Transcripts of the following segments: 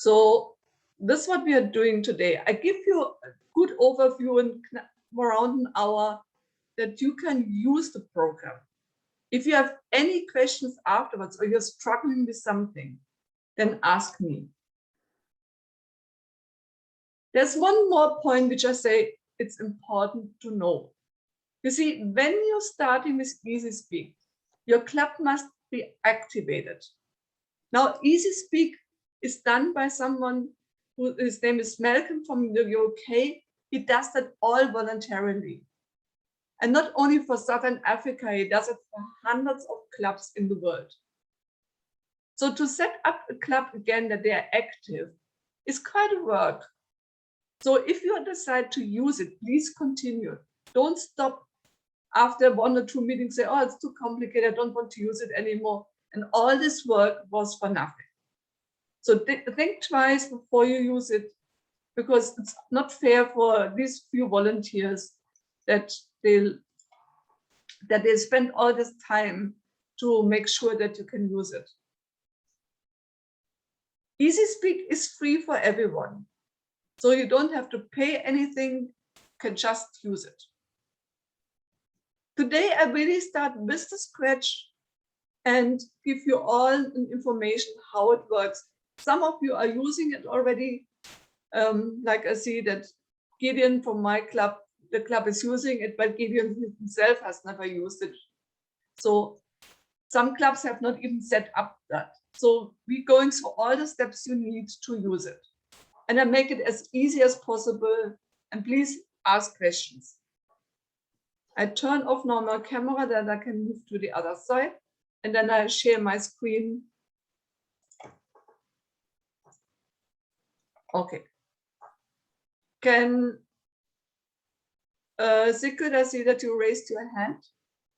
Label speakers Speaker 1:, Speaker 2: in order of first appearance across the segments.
Speaker 1: So this is what we are doing today. I give you a good overview in around an hour that you can use the program. If you have any questions afterwards or you're struggling with something, then ask me. There's one more point which I say it's important to know. You see, when you're starting with easySPEAK, your club must be activated. Now, easySPEAK is done by someone who, his name is Malcolm from the UK. He does that all voluntarily. And not only for Southern Africa, he does it for hundreds of clubs in the world. So to set up a club again that they are active is quite a work. So if you decide to use it, please continue. Don't stop after 1 or 2 meetings, say, oh, it's too complicated, I don't want to use it anymore. And all this work was for nothing. So think twice before you use it, because it's not fair for these few volunteers that they spend all this time to make sure that you can use it. easySPEAK is free for everyone. So you don't have to pay anything, you can just use it. Today, I really start with the scratch and give you all information how it works. Some of you are using it already. Like I see that Gideon from my club, the club is using it, but Gideon himself has never used it. So some clubs have not even set up that. So we're going through all the steps you need to use it. And I make it as easy as possible. And please ask questions. I turn off now my camera, then I can move to the other side. And then I share my screen. Okay. Can Sigrid, I see that you raised your hand.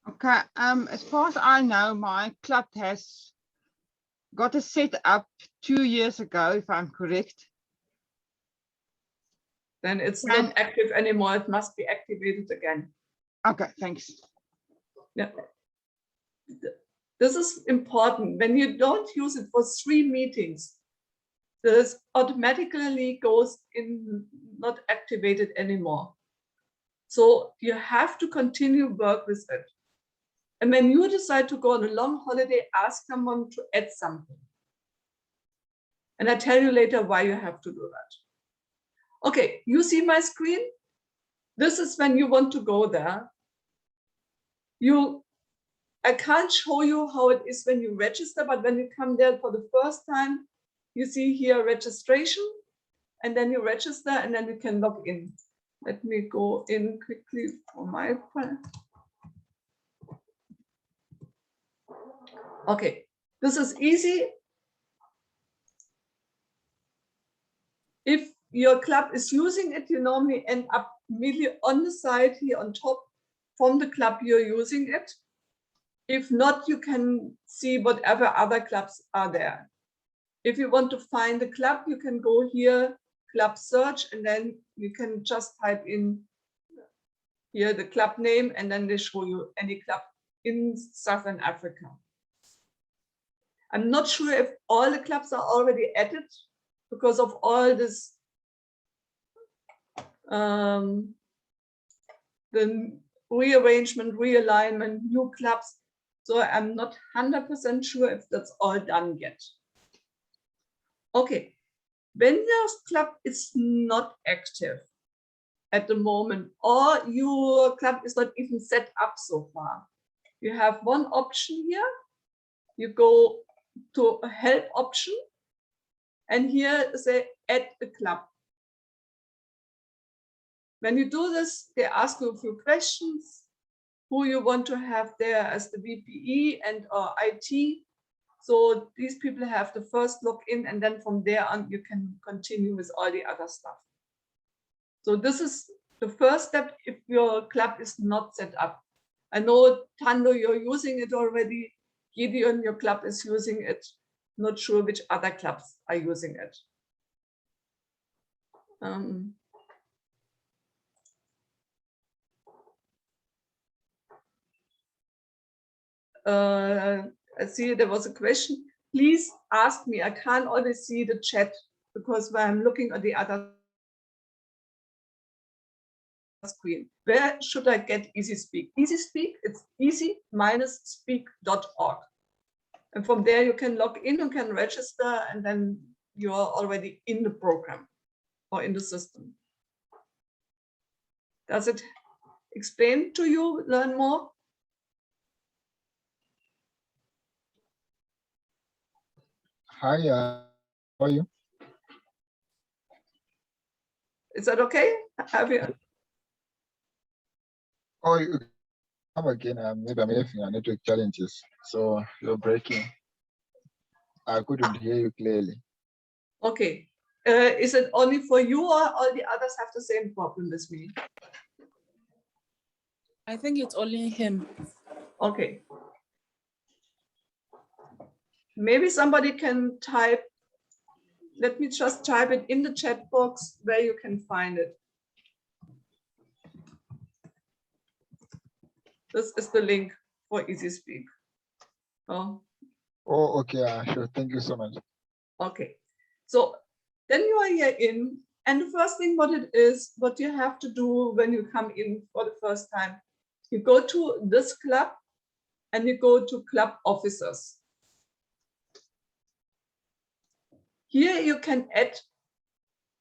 Speaker 2: Okay, as far as I know, my club has got a set up 2 years ago, if I'm correct.
Speaker 1: Then it's not active anymore. It must be activated again.
Speaker 2: Okay, thanks.
Speaker 1: Yeah. This is important. When you don't use it for 3 meetings, this automatically goes in not activated anymore. So you have to continue work with it. And when you decide to go on a long holiday, ask someone to add something. And I tell you later why you have to do that. Okay, you see my screen? This is when you want to go there. I can't show you how it is when you register, but when you come there for the first time, you see here registration, and then you register, and then you can log in. Let me go in quickly for my part. Okay, this is easy. If your club is using it, you normally end up immediately on the side here on top from the club you're using it. If not, you can see whatever other clubs are there. If you want to find a club, you can go here, club search, and then you can just type in here the club name, and then they show you any club in Southern Africa. I'm not sure if all the clubs are already added because of all this, the rearrangement, realignment, new clubs. So I'm not 100% sure if that's all done yet. Okay, when your club is not active at the moment, or your club is not even set up so far, you have one option here. You go to a help option, and here say add a club. When you do this, they ask you a few questions, who you want to have there as the VPE and or IT. So these people have the first login, and then from there on you can continue with all the other stuff. So this is the first step if your club is not set up. I know, Tando, you're using it already. Gideon, your club is using it. Not sure which other clubs are using it. I see there was a question. Please ask me. I can't always see the chat. because when I'm looking at the other screen, where should I get easySPEAK? easySPEAK, it's easy-speak.org. And from there you can log in, you can register, and then you are already in the program or in the system. Does it explain to you, learn more?
Speaker 3: Hi, how are you?
Speaker 1: Is that okay? Have you?
Speaker 3: Oh, you come again. Maybe I'm having a network challenges, so you're breaking. I couldn't hear you clearly.
Speaker 1: Okay. Is it only for you, or all the others have the same problem with me?
Speaker 4: I think it's only him.
Speaker 1: Okay. Maybe somebody can type. Let me just type it in the chat box where you can find it. This is the link for easySPEAK. Oh,
Speaker 3: Oh, okay. Sure. Thank you so much.
Speaker 1: okay. So then you are here in, and the first thing what it is, what you have to do when you come in for the first time, you go to this club and you go to club officers. Here you can add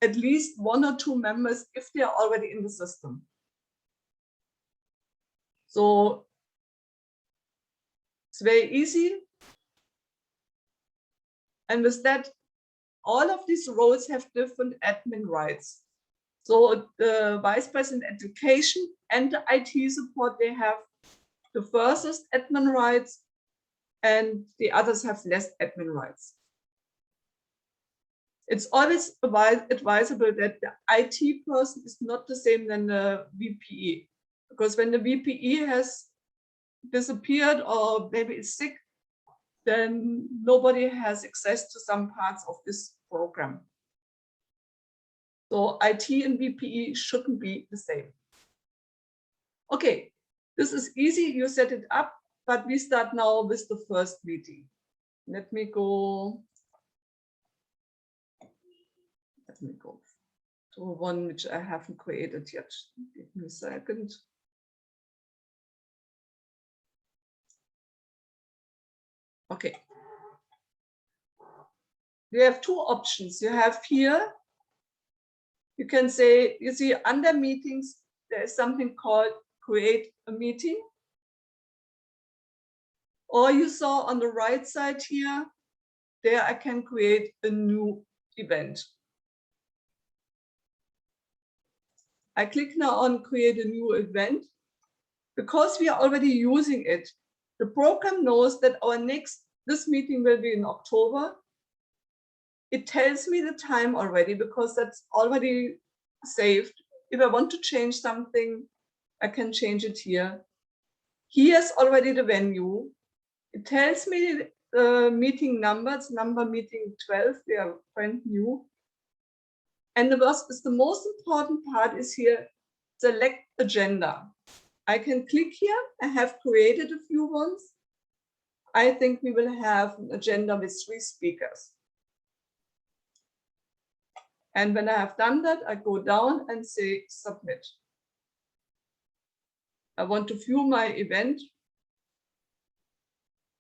Speaker 1: at least 1 or 2 members if they are already in the system. So it's very easy. And with that, all of these roles have different admin rights. So the Vice President Education and the IT support, they have the first admin rights, and the others have less admin rights. It's always advisable that the IT person is not the same than the VPE, because when the VPE has disappeared or maybe is sick, then nobody has access to some parts of this program. So IT and VPE shouldn't be the same. Okay, this is easy, you set it up, but we start now with the first meeting. Let me go to one which I haven't created yet. Give me a second. Okay. You have 2 options. You have here, you can say, you see under meetings, there is something called create a meeting. Or you saw on the right side here, there I can create a new event. I click now on create a new event. Because we are already using it, the program knows that this meeting will be in October. It tells me the time already because that's already saved. If I want to change something, I can change it here. Here's already the venue. It tells me the meeting number. It's number meeting 12. They are brand new. And the most important part is here, select agenda. I can click here. I have created a few ones. I think we will have an agenda with 3 speakers. And when I have done that, I go down and say submit. I want to view my event.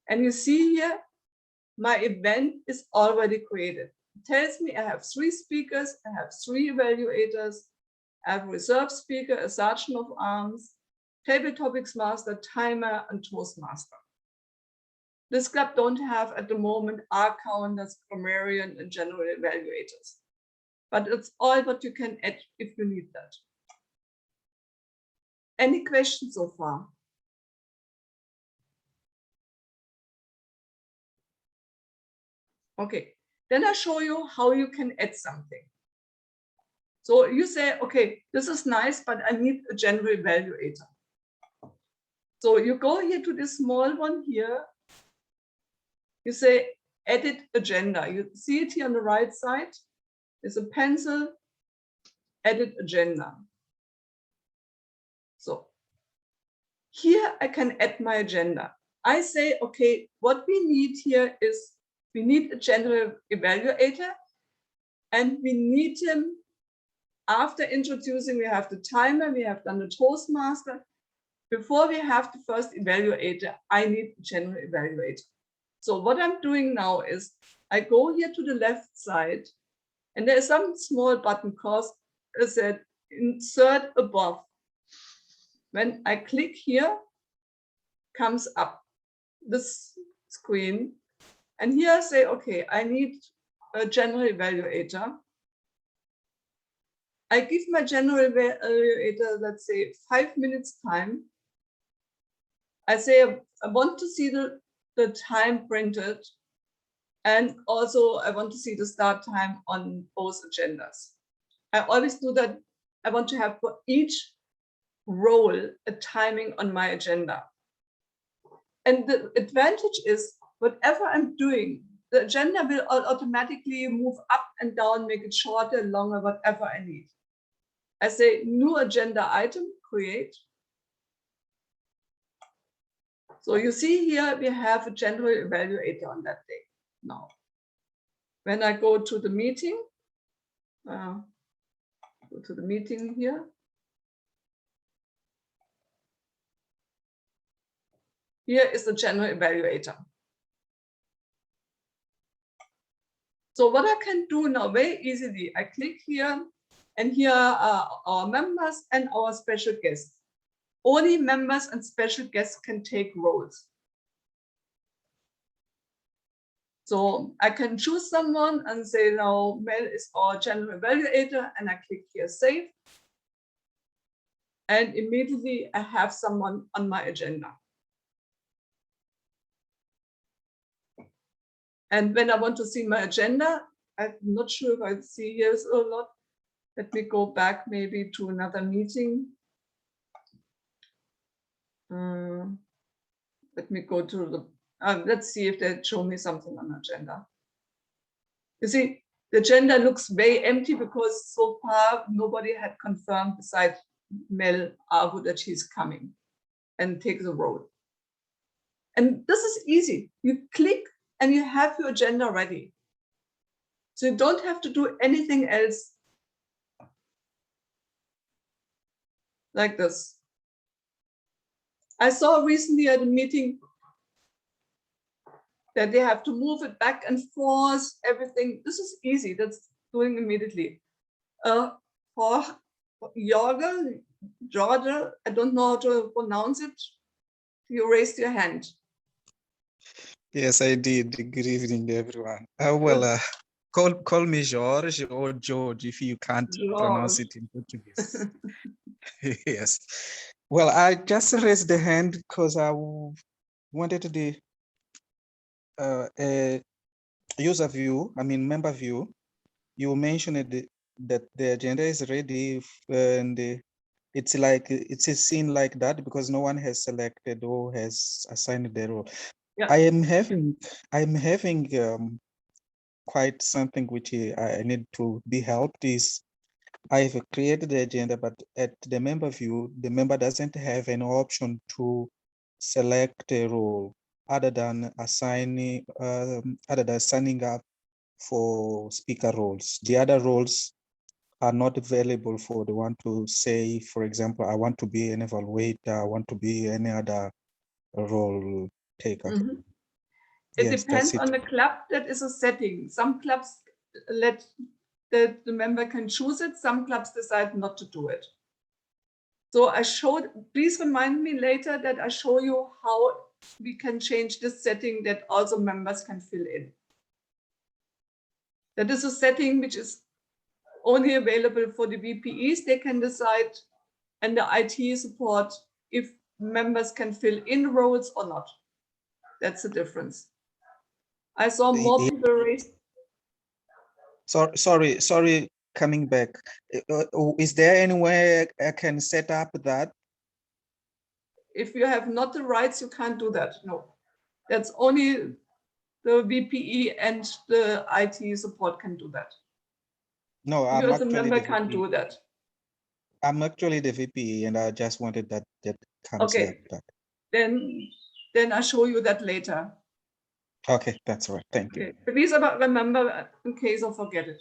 Speaker 1: And you see here, my event is already created. It tells me I have 3 speakers, I have 3 evaluators, I have a reserve speaker, a sergeant of arms, table topics master, timer, and Toastmaster. This club don't have at the moment R counters, grammarian, and general evaluators. But it's all what you can add if you need that. Any questions so far? Okay, then I show you how you can add something. So you say, okay, this is nice, but I need a general evaluator. So you go here to this small one here. You say edit agenda. You see it here on the right side. There's a pencil, edit agenda. So here I can add my agenda. I say, okay, what we need here is we need a general evaluator. And we need him after introducing. We have the timer, we have done the Toastmaster. Before we have the first evaluator, I need the general evaluator. So what I'm doing now is I go here to the left side, and there's some small button called, is it insert above. When I click here, comes up this screen, and here I say, okay, I need a general evaluator. I give my general evaluator, let's say 5 minutes time. I say I want to see the time printed, and also I want to see the start time on both agendas. I always do that. I want to have for each role a timing on my agenda. And the advantage is whatever I'm doing, the agenda will automatically move up and down, make it shorter, longer, whatever I need. I say new agenda item, create. So you see here, we have a general evaluator on that day now. When I go to the meeting, here. Here is the general evaluator. So what I can do now very easily, I click here, and here are our members and our special guests. Only members and special guests can take roles. So I can choose someone and say now Mel is our general evaluator, and I click here save. And immediately I have someone on my agenda. And when I want to see my agenda, I'm not sure if I see here a lot. Let me go back maybe to another meeting. Let me go to the, let's see if they show me something on the agenda. You see, the agenda looks very empty because so far nobody had confirmed besides Mel Arvo that she's coming and take the role. And this is easy. You click and you have your agenda ready. So you don't have to do anything else like this. I saw recently at a meeting that they have to move it back and forth, everything. This is easy, that's doing immediately. For Georgia, I don't know how to pronounce it. You raised your hand.
Speaker 5: Yes, I did. Good evening, everyone. Call me George or George if you can't pronounce it in Portuguese. Yes. Well, I just raised the hand because I wanted the user view, member view. You mentioned that the agenda is ready and it's like it's a scene like that because no one has selected or has assigned the role. Yeah. I'm having quite something which I need to be helped is I've created the agenda, but at the member view, the member doesn't have an option to select a role other than signing up for speaker roles. The other roles are not available for the one to say, for example, I want to be an evaluator, I want to be any other role taker.
Speaker 1: Mm-hmm. It depends on the club. That is a setting. Some clubs let the member can choose it. Some clubs decide not to do it. So I showed, please remind me later that I show you how we can change this setting that also members can fill in. That is a setting which is only available for the VPEs. They can decide, and the IT support, if members can fill in roles or not. That's the difference. I saw more people raised.
Speaker 5: Sorry, coming back. Is there any way I can set up that?
Speaker 1: If you have not the rights, you can't do that. No, that's only the VPE and the IT support can do that.
Speaker 5: No,
Speaker 1: you as a member can't do that.
Speaker 5: I'm actually the VPE, and I just wanted that comes
Speaker 1: okay.
Speaker 5: like that.
Speaker 1: Then I'll show you that later.
Speaker 5: Okay, that's all right. Thank you.
Speaker 1: Please remember in case I forget it.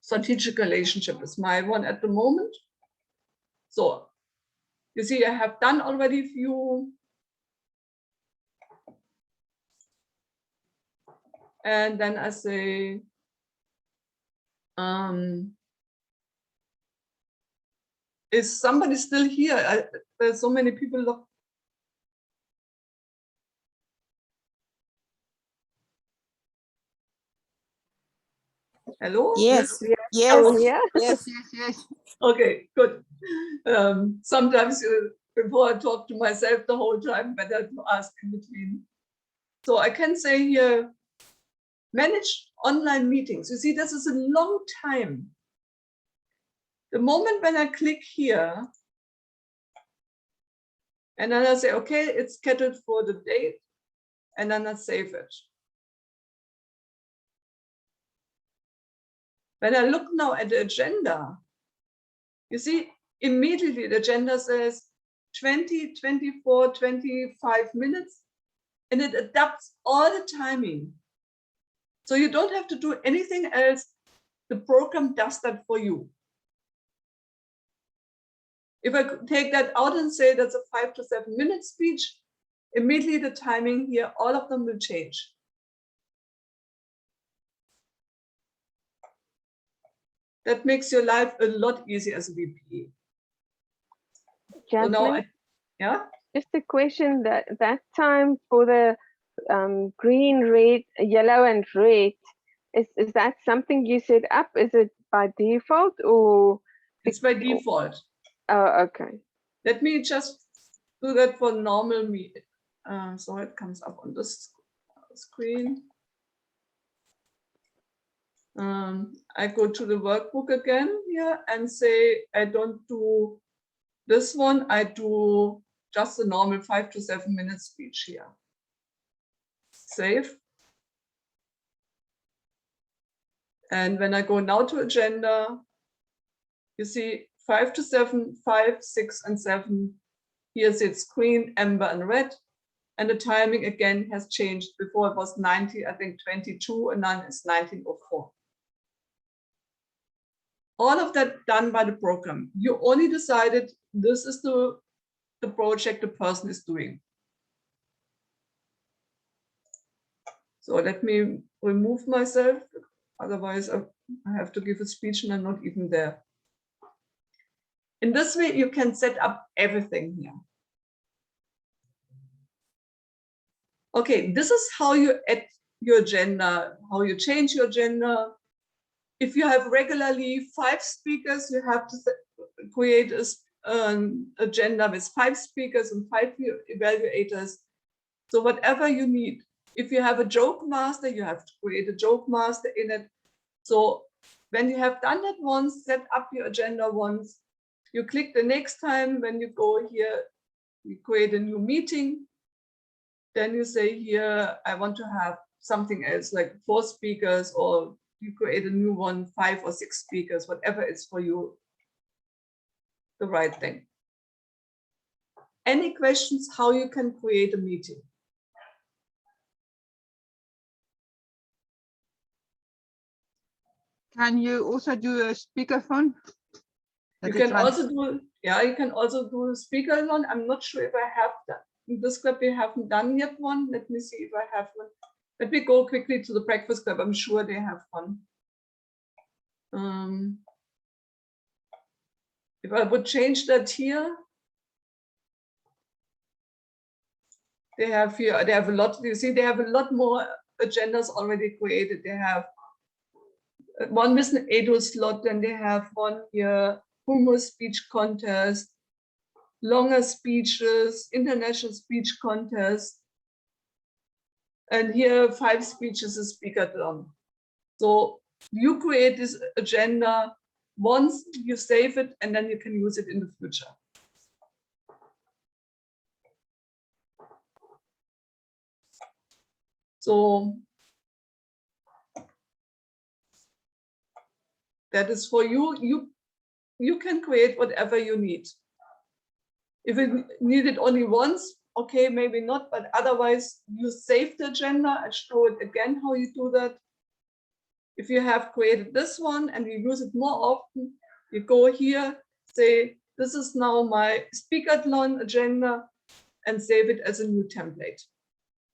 Speaker 1: strategic relationship is my one at the moment. So you see, I have done already few. And then I say, is somebody still here? There's so many people. Look. Hello?
Speaker 4: Yes.
Speaker 6: Oh,
Speaker 4: Yes.
Speaker 6: yeah.
Speaker 2: Yes, yes, yes.
Speaker 1: Okay, good. Sometimes before I talk to myself the whole time, better to ask in between. So I can say here, manage online meetings. You see, this is a long time. The moment when I click here, and then I say, okay, it's scheduled for the date, and then I save it. When I look now at the agenda, you see, immediately the agenda says 20, 24, 25 minutes, and it adapts all the timing. So you don't have to do anything else. The program does that for you. If I could take that out and say that's a 5 to 7 minute speech, immediately the timing here, all of them will change. That makes your life a lot easier as a VP. So now, yeah.
Speaker 6: Just a question, that time for the green, red, yellow and red, is that something you set up? Is it by default or?
Speaker 1: It's by default.
Speaker 6: Oh, okay.
Speaker 1: Let me just do that for normal meeting. So it comes up on this screen. I go to the workbook again here and say, I don't do this one. I do just a normal 5 to 7 minute speech here. Save. And when I go now to agenda, you see 5 to 7, 5, 6, and 7. Here's its green, amber, and red. And the timing again has changed. Before it was 90, I think 22, and now it's 1904. All of that done by the program. You only decided this is the project the person is doing. So let me remove myself. Otherwise, I have to give a speech and I'm not even there. In this way, you can set up everything here. Okay, this is how you add your agenda, how you change your agenda. If you have regularly 5 speakers, you have to create an agenda with 5 speakers and 5 evaluators. So whatever you need. If you have a joke master, you have to create a joke master in it. So when you have done that once, set up your agenda once, you click the next time when you go here, you create a new meeting. Then you say here, I want to have something else like 4 speakers, or you create a new one, 5 or 6 speakers, whatever is for you the right thing. Any questions how you can create a meeting?
Speaker 2: Can you also do a speakerphone?
Speaker 1: You can also do, yeah, you can also do a speakerphone. I'm not sure if I have that. In this club, we haven't done yet one. Let me see if I have one. Let me go quickly to the breakfast club. I'm sure they have one. If I would change that here, they have here, they have a lot, you see, they have a lot more agendas already created. They have one with an Edo slot, then they have one here, humor speech contest, longer speeches, international speech contest. And here 5 speeches a speaker-thon. So you create this agenda once, you save it, and then you can use it in the future. So that is for you. You can create whatever you need. If you need it only once, okay, maybe not, but otherwise you save the agenda. I show it again how you do that. if you have created this one and you use it more often, you go here, say, this is now my Speakerthon agenda, and save it as a new template.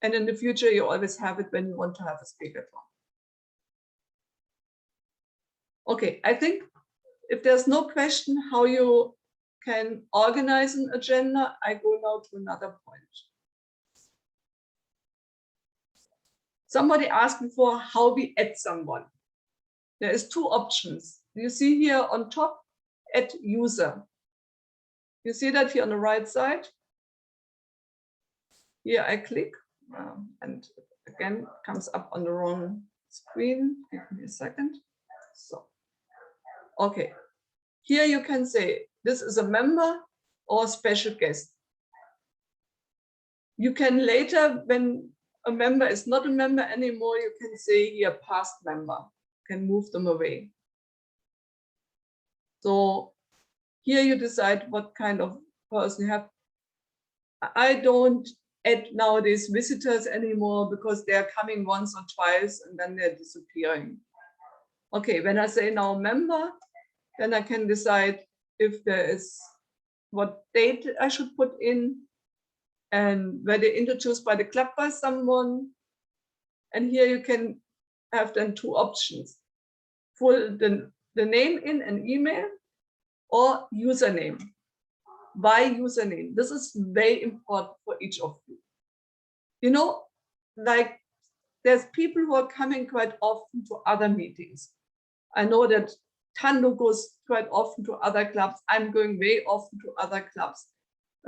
Speaker 1: And in the future, you always have it when you want to have a Speakerthon. Okay, I think if there's no question how you can organize an agenda, I go now to another point. Somebody asked before how we add someone. There is two options. You see here on top, add user. You see that here on the right side. Here I click and again it comes up on the wrong screen. Give me a second. So, okay. Here you can say this is a member or a special guest. You can later, when a member is not a member anymore, you can say here past member, you can move them away. So here you decide what kind of person you have. I don't add nowadays visitors anymore because they are coming once or twice and then they're disappearing. Okay, when I say now member, then I can decide if there is what date I should put in and were they introduced by the club by someone. And here you can have then two options. Full the name in an email or username. Why username? This is very important for each of you. You know, like there's people who are coming quite often to other meetings. I know that Tando goes quite often to other clubs. I'm going very often to other clubs.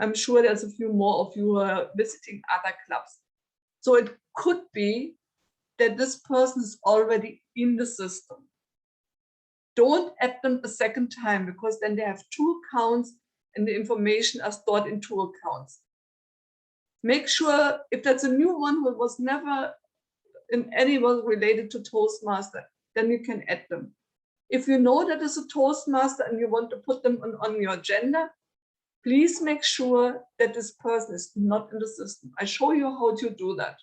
Speaker 1: I'm sure there's a few more of you who are visiting other clubs. So it could be that this person is already in the system. Don't add them a second time because then they have two accounts and the information are stored in two accounts. Make sure if that's a new one who was never in any way related to Toastmaster, then you can add them. If you know that is a Toastmaster and you want to put them on your agenda, please make sure that this person is not in the system. I show you how to do that.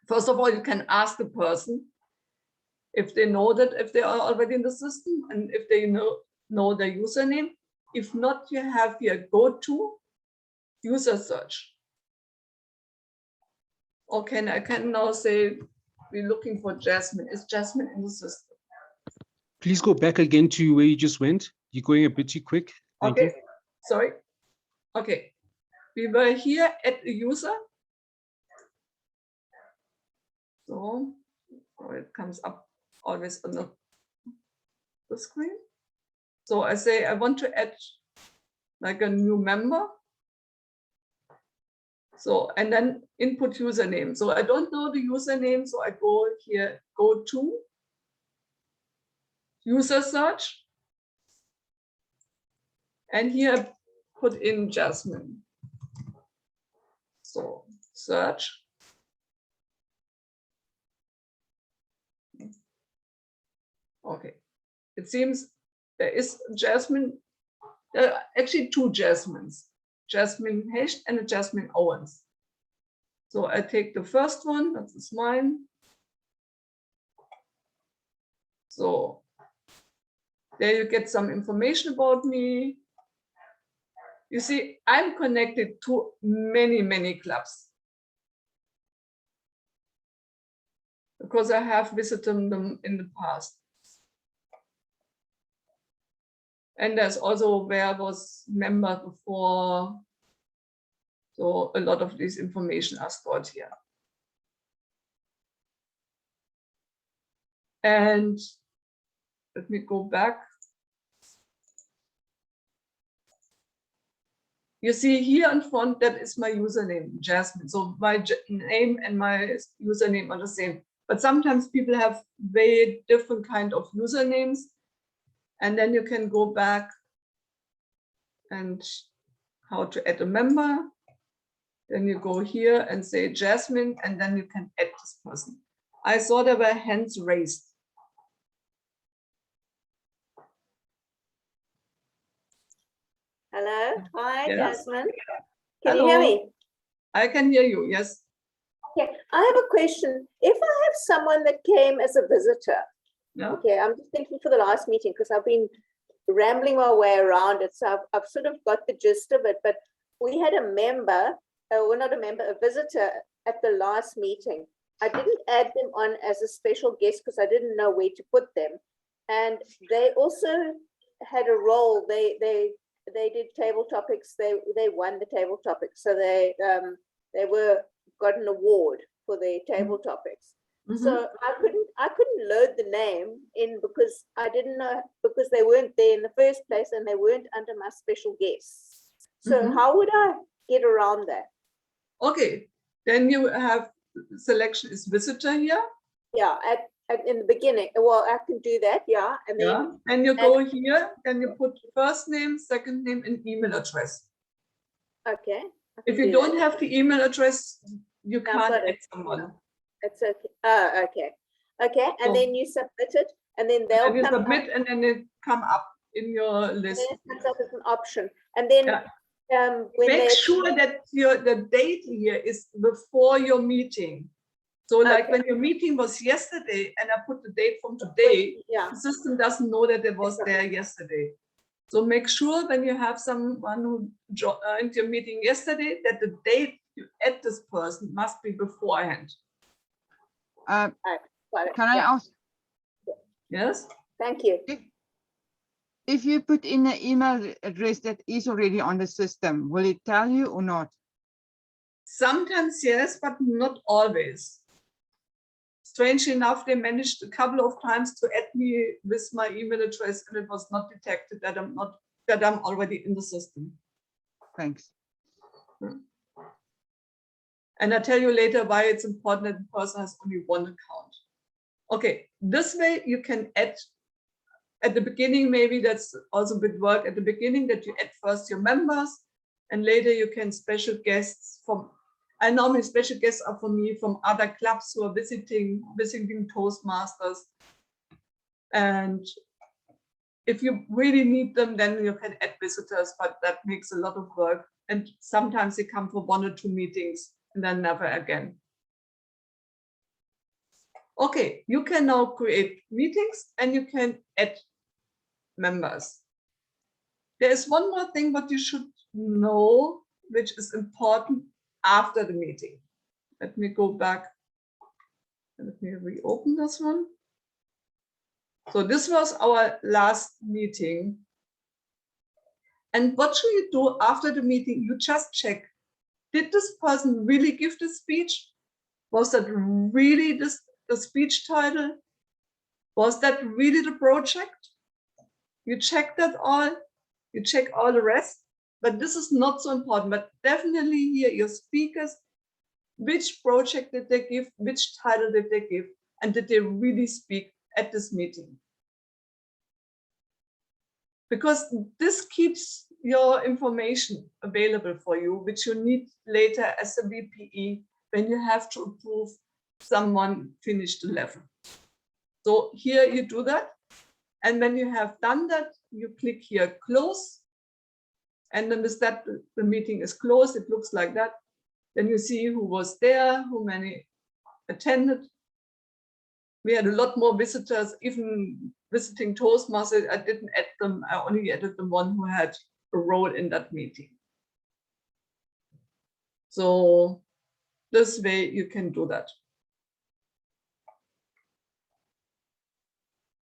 Speaker 1: First of all, you can ask the person if they know that if they are already in the system and if they know their username. If not, you have here go to user search. Okay, I can now say we're looking for Jazzmin. Is Jazzmin in the system?
Speaker 7: Please go back again to where you just went. You're going a bit too quick. Thank you.
Speaker 1: Sorry. Okay, we were here at the user. So it comes up always on the screen. So I say I want to add like a new member. So, and then input username. So I don't know the username, so I go here, go to user search. And here put in Jazzmin. So search. Okay, it seems there is Jazzmin, there are actually two Jazzmins, Jazzmin Hecht and a Jazzmin Owens. So I take the first one, that is mine. So there you get some information about me. You see, I'm connected to many, many clubs because I have visited them in the past. And there's also where I was member before. So a lot of this information are stored here. And let me go back. You see here in front, that is my username, Jazzmin. So my name and my username are the same. But sometimes people have very different kind of usernames. And then you can go back and how to add a member. Then you go here and say Jazzmin, and then you can add this person. I saw there were hands raised.
Speaker 8: Hello, hi,
Speaker 1: Yes.
Speaker 8: Jazzmin. Can
Speaker 1: Hello.
Speaker 8: you hear me?
Speaker 1: I can hear you, yes.
Speaker 8: Okay, I have a question. If I have someone that came as a visitor,
Speaker 1: Yeah.
Speaker 8: okay, I'm just thinking for the last meeting because I've been rambling my way around it, so I've sort of got the gist of it. But we had a member, well, not a member, a visitor at the last meeting. I didn't add them on as a special guest because I didn't know where to put them, and they also had a role. They did table topics. They won the table topics, so they got an award for their table topics. So I couldn't load the name in because I didn't know, because they weren't there in the first place and they weren't under my special guests. So how would I get around that?
Speaker 1: Okay, then you have selection is visitor here.
Speaker 8: Yeah, in the beginning. Well, I can do that, yeah. And then
Speaker 1: Yeah, and you go here, then you put first name, second name, and email address.
Speaker 8: okay.
Speaker 1: If you don't have the email address, you can't
Speaker 8: got
Speaker 1: add
Speaker 8: it.
Speaker 1: someone.
Speaker 8: It's okay. Oh, okay. Okay, and
Speaker 1: So-
Speaker 8: then you submit it, and then they'll
Speaker 1: And you
Speaker 8: come
Speaker 1: submit,
Speaker 8: up,
Speaker 1: and then it come up in your
Speaker 8: and
Speaker 1: list.
Speaker 8: then it comes up as an option. And then
Speaker 1: Yeah.
Speaker 8: when
Speaker 1: Make
Speaker 8: they
Speaker 1: sure that the date here is before your meeting. So like
Speaker 8: Okay.
Speaker 1: when your meeting was yesterday and I put the date from today,
Speaker 8: yeah.
Speaker 1: the system doesn't know that it was there yesterday. So make sure when you have someone who joined your meeting yesterday that the date you add this person must be beforehand.
Speaker 8: Got it.
Speaker 2: Can I
Speaker 8: Yeah.
Speaker 2: ask,
Speaker 1: Yes?
Speaker 8: Thank you.
Speaker 2: if you put in an email address that is already on the system, will it tell you or not?
Speaker 1: Sometimes yes, but not always. Strangely enough, they managed a couple of times to add me with my email address, and it was not detected that I'm already in the system.
Speaker 2: Thanks.
Speaker 1: And I'll tell you later why it's important that the person has only one account. Okay, this way you can add at the beginning, maybe that's also a bit work at the beginning, that you add first your members, and later you can special guests from, I normally special guests are for me from other clubs who are visiting Toastmasters. And if you really need them, then you can add visitors, but that makes a lot of work. And sometimes they come for 1 or 2 meetings and then never again. Okay, you can now create meetings and you can add members. There is one more thing what you should know, which is important after the meeting. Let me go back. Let me reopen this one. So this was our last meeting. And what should you do after the meeting? You just check, did this person really give the speech? Was that really the speech title? Was that really the project? You check that all, you check all the rest, but this is not so important, but definitely here your speakers, which project did they give, which title did they give, and did they really speak at this meeting? Because this keeps your information available for you, which you need later as a VPE when you have to approve someone finished the level. So here you do that. And when you have done that, you click here, close. And then with that, the meeting is closed. It looks like that. Then you see who was there, how many attended. We had a lot more visitors, even visiting Toastmasters. I didn't add them. I only added the one who had a role in that meeting. So this way you can do that.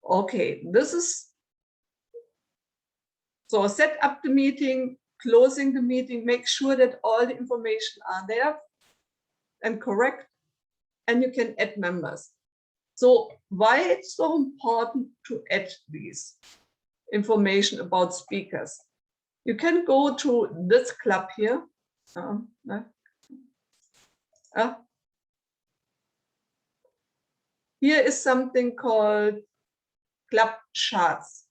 Speaker 1: Okay, this is, so set up the meeting, closing the meeting, make sure that all the information are there and correct, and you can add members. So why it's so important to add these information about speakers? You can go to this club here. Here is something called club charts.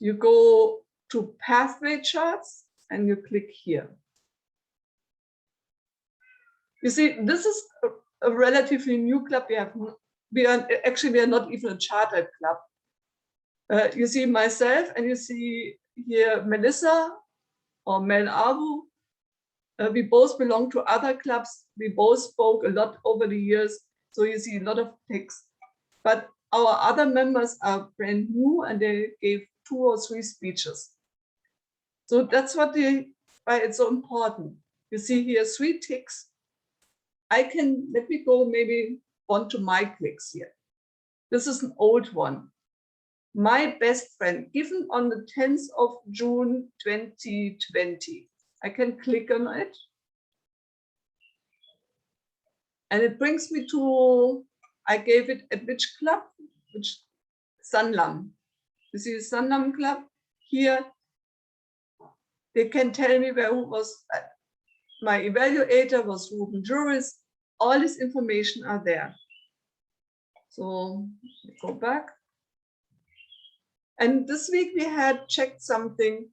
Speaker 1: You go to pathway charts and you click here. You see, this is a relatively new club. We are not even a chartered club. You see myself and you see here Melissa or Mel Abu. We both belong to other clubs. We both spoke a lot over the years. So you see a lot of text. But our other members are brand new and they gave 2 or 3 speeches. So that's why it's so important. You see here 3 ticks. let me go maybe on to my clicks here. This is an old one. My best friend, given on the 10th of June 2020. I can click on it. And it brings me to, I gave it at which club? Which Sanlam. You see the Sanlam club here. They can tell me who was my evaluator, was Ruben Juris. All this information are there. So go back. And this week we had checked something,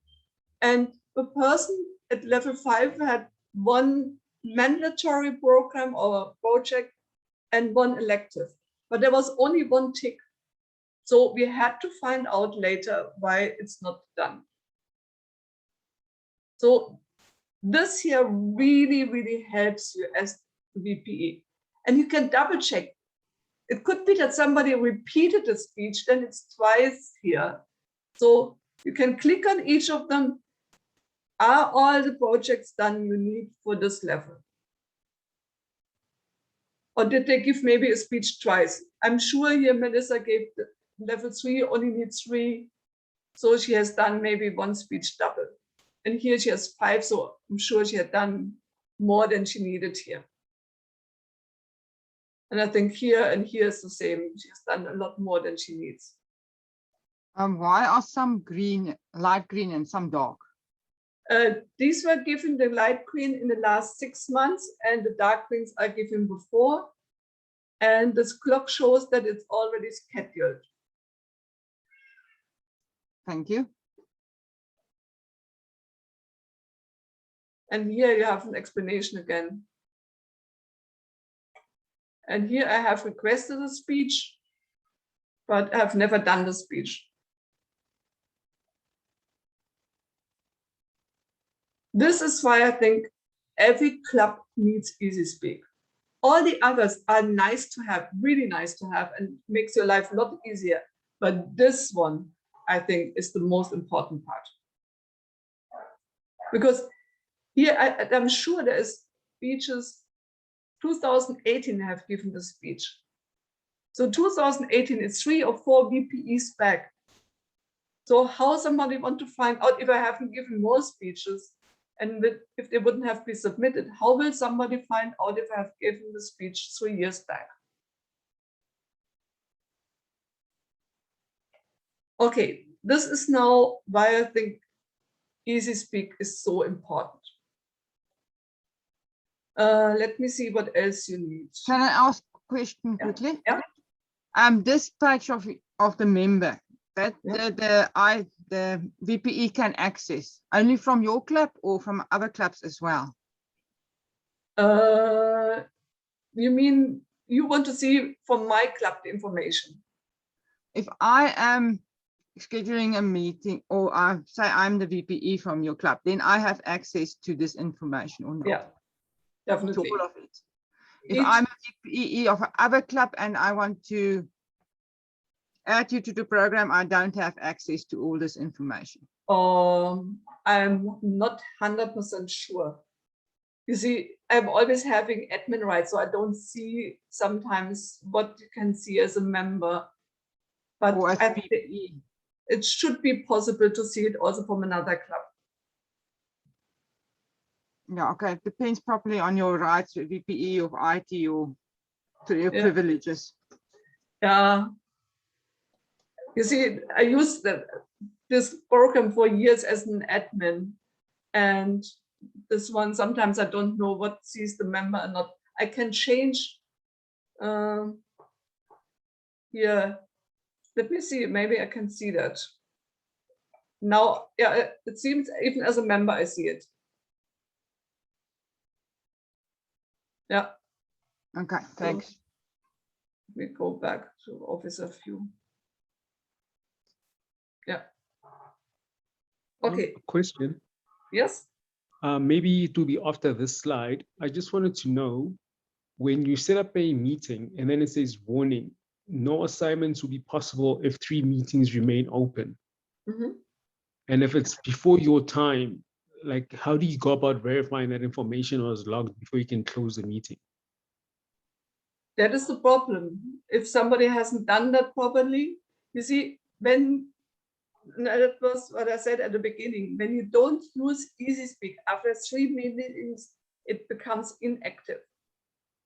Speaker 1: and the person at level 5 had 1 mandatory program or project and 1 elective, but there was only 1 tick. So we had to find out later why it's not done. So this here really, really helps you as VPE. And you can double check. It could be that somebody repeated the speech, then it's twice here. So you can click on each of them. Are all the projects done you need for this level? Or did they give maybe a speech twice? I'm sure here Melissa gave the level 3, only needs 3. So she has done maybe 1 speech double. And here she has 5, so I'm sure she had done more than she needed here. And I think here and here is the same. She has done a lot more than she needs.
Speaker 2: Why are some green, light green, and some dark?
Speaker 1: These were given the light green in the last 6 months, and the dark greens are given before. And this clock shows that it's already scheduled.
Speaker 2: Thank you.
Speaker 1: And here you have an explanation again. And here I have requested a speech, but I have never done the speech. This is why I think every club needs easySPEAK. All the others are nice to have, really nice to have, and makes your life a lot easier. But this one, I think, is the most important part. Because here, I'm sure there is speeches. 2018 I have given the speech. So 2018 is 3 or 4 VPEs back. So how somebody want to find out if I haven't given more speeches and if they wouldn't have been submitted, how will somebody find out if I have given the speech 3 years back? Okay, this is now why I think easySPEAK is so important. Let me see what else you need.
Speaker 2: Can I ask a question quickly?
Speaker 1: Yeah.
Speaker 2: This page of the member that
Speaker 1: Yeah.
Speaker 2: the VPE can access only from your club or from other clubs as well?
Speaker 1: You mean you want to see from my club the information?
Speaker 2: If I am scheduling a meeting, or I say I'm the VPE from your club, then I have access to this information or not?
Speaker 1: Yeah, definitely.
Speaker 2: To all of it. If I'm a VPE of another club and I want to add you to the program, I don't have access to all this information.
Speaker 1: I'm not 100% sure. You see, I'm always having admin rights, so I don't see sometimes what you can see as a member. But
Speaker 2: Or as
Speaker 1: I
Speaker 2: VPE.
Speaker 1: think it should be possible to see it also from another club.
Speaker 2: Yeah, okay. It depends probably on your rights, VPE of IT, or to your privileges.
Speaker 1: Yeah. You see, I used this program for years as an admin, and this one, sometimes I don't know what sees the member or not. I can change here. Let me see, maybe I can see that. Now, yeah, it seems even as a member, I see it. Yeah.
Speaker 2: Okay, thanks.
Speaker 1: So we go back to officer view. Yeah. Okay.
Speaker 7: Question.
Speaker 1: Yes.
Speaker 7: Maybe it will be after this slide. I just wanted to know, when you set up a meeting and then it says warning, no assignments will be possible if 3 meetings remain open.
Speaker 1: Mhm.
Speaker 7: And if it's before your time, like how do you go about verifying that information was logged before you can close the meeting?
Speaker 1: That is the problem. If somebody hasn't done that properly, you see, when that was what I said at the beginning, when you don't use easySPEAK after 3 meetings, it becomes inactive.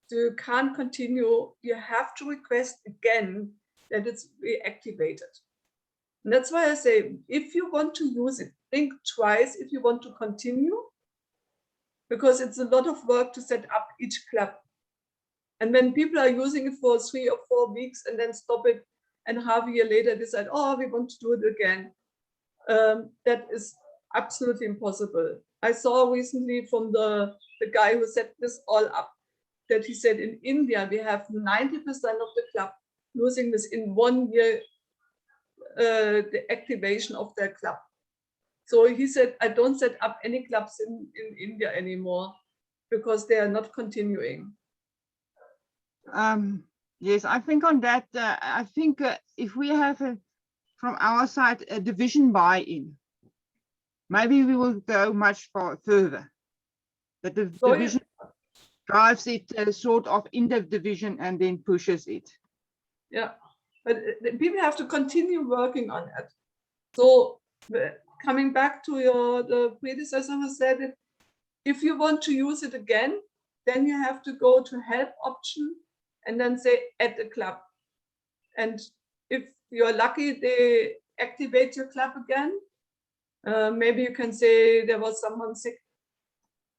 Speaker 1: So you can't continue. You have to request again that it's reactivated. And that's why I say, if you want to use it, think twice if you want to continue, because it's a lot of work to set up each club. And when people are using it for 3 or 4 weeks and then stop it, and half a year later decide, oh, we want to do it again, that is absolutely impossible. I saw recently from the guy who set this all up that he said in India we have 90% of the club using this in 1 year, the activation of their club. So he said, I don't set up any clubs in India anymore because they are not continuing.
Speaker 2: Yes, I think on that, I think if we have from our side a division buy-in, maybe we will go much further. That the
Speaker 1: So
Speaker 2: division drives it sort of in the division and then pushes it.
Speaker 1: yeah, but people have to continue working on it. So coming back to the predecessor who said it, if you want to use it again, then you have to go to help option and then say add a club. And if you're lucky, they activate your club again. Maybe you can say there was someone sick.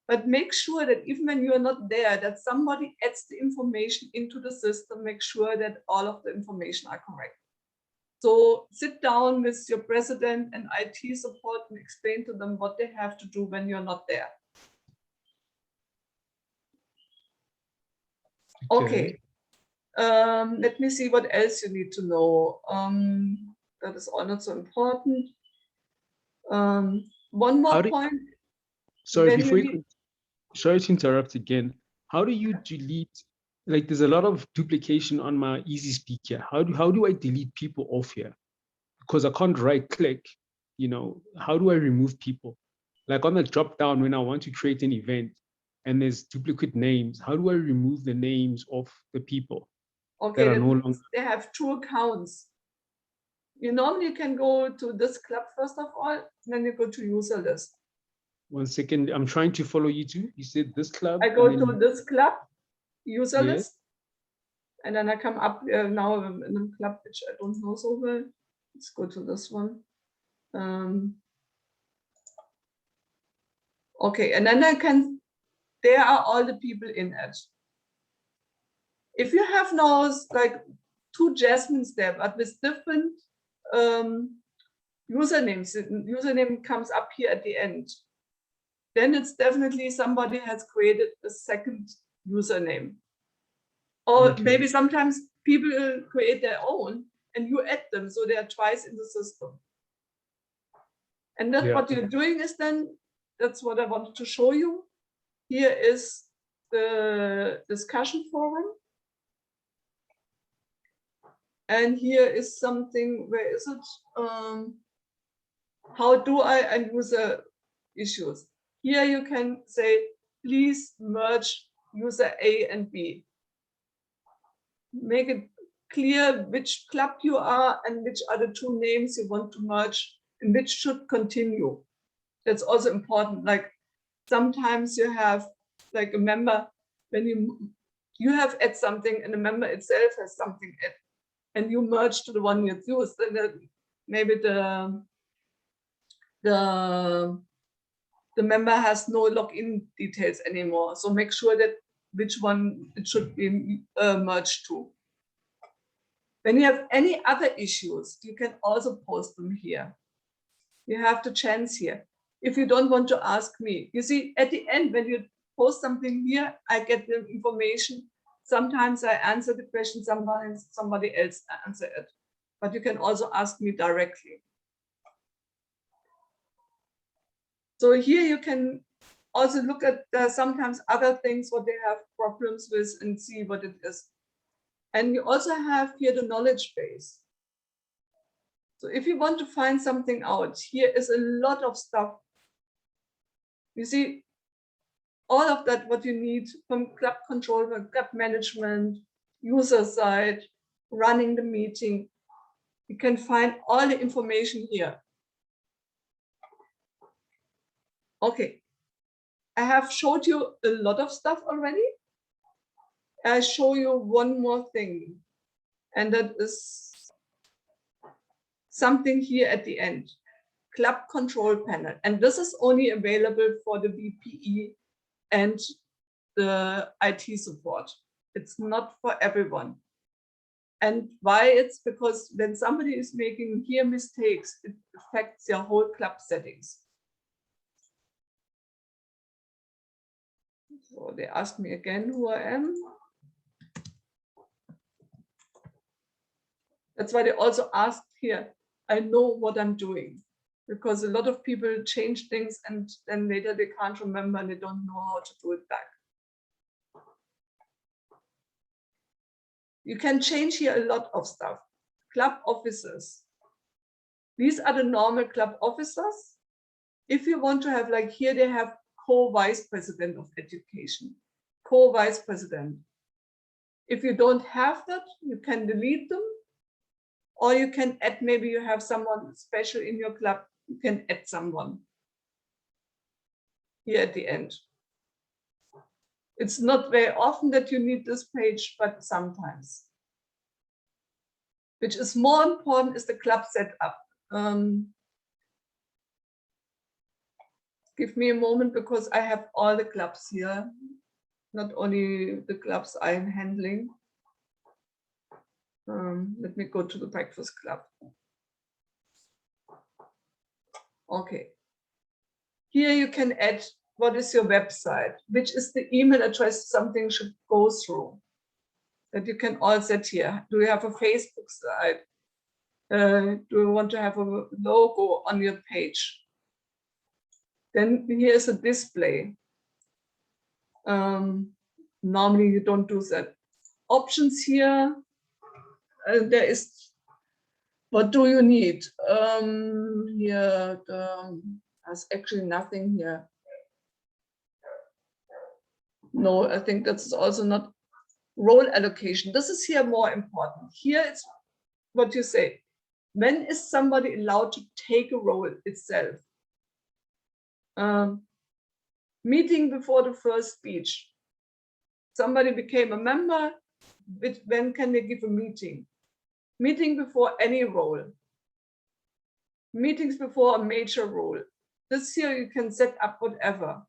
Speaker 1: But make sure that even when you're not there, that somebody adds the information into the system, make sure that all of the information are correct. So sit down with your president and IT support and explain to them what they have to do when you're not there. Okay. Let me see what else you need to know. That is all not so important. One more point.
Speaker 7: Sorry,
Speaker 1: When
Speaker 7: before
Speaker 1: you
Speaker 7: you,
Speaker 1: need-
Speaker 7: sorry to interrupt again. How do you delete, like there's a lot of duplication on my easySPEAK here. How do I delete people off here? Because I can't right click, you know, how do I remove people? Like on the drop down when I want to create an event and there's duplicate names, how do I remove the names of the people
Speaker 1: Okay,
Speaker 7: that are
Speaker 1: that
Speaker 7: no
Speaker 1: means
Speaker 7: longer?
Speaker 1: they have 2 accounts. You normally can go to this club first of all, then you go to user list.
Speaker 7: 1 second, I'm trying to follow you too. You said this club.
Speaker 1: I go
Speaker 7: and then-
Speaker 1: to this club, user
Speaker 7: Yes.
Speaker 1: list, and then I come up now in a club which I don't know so well. Let's go to this one. Okay, and then I can, there are all the people in it. If you have now like 2 Jazzmins there, but with different usernames, the username comes up here at the end, then it's definitely somebody has created a second username. Or
Speaker 7: Okay.
Speaker 1: maybe sometimes people create their own and you add them, so they are twice in the system. And that's
Speaker 7: Yeah.
Speaker 1: what you're doing is then, that's what I wanted to show you. Here is the discussion forum. And here is something, where is it? How do I user issues? Here you can say, please merge user A and B. Make it clear which club you are and which are the 2 names you want to merge and which should continue. That's also important. Like sometimes you have like a member, when you have add something and the member itself has something add, and you merge to the one you used, then maybe the member has no login details anymore. So make sure that which one it should be merged to. When you have any other issues, you can also post them here. You have the chance here. If you don't want to ask me, you see, at the end, when you post something here, I get the information. Sometimes I answer the question, sometimes somebody else answer it. But you can also ask me directly. So here you can also look at sometimes other things, what they have problems with, and see what it is. And you also have here the knowledge base. So if you want to find something out, here is a lot of stuff. You see, all of that, what you need from club control, from club management, user side, running the meeting. You can find all the information here. Okay, I have showed you a lot of stuff already. I show you one more thing, and that is something here at the end, club control panel. And this is only available for the VPE and the IT support. It's not for everyone. And why? It's because when somebody is making here mistakes, it affects your whole club settings. So they asked me again who I am. That's why they also asked here, I know what I'm doing, because a lot of people change things and then later they can't remember and they don't know how to do it back. You can change here a lot of stuff. Club officers. These are the normal club officers. If you want to have, like here, they have co-vice president of education, co-vice president. If you don't have that, you can delete them, or you can add, maybe you have someone special in your club, you can add someone here at the end. It's not very often that you need this page, but sometimes. Which is more important is the club setup. Give me a moment, because I have all the clubs here, not only the clubs I'm handling. Let me go to the breakfast club. Okay. Here you can add what is your website, which is the email address something should go through. That you can all set here. Do you have a Facebook site? Do you want to have a logo on your page? Then here's a display. Normally you don't do that. Options here. There is, what do you need? Here, there's actually nothing here. No, I think that's also not role allocation. This is here more important. Here it's what you say. When is somebody allowed to take a role itself? Meeting before the first speech. Somebody became a member, when can they give a meeting? Meeting before any role. Meetings before a major role. This here you can set up whatever.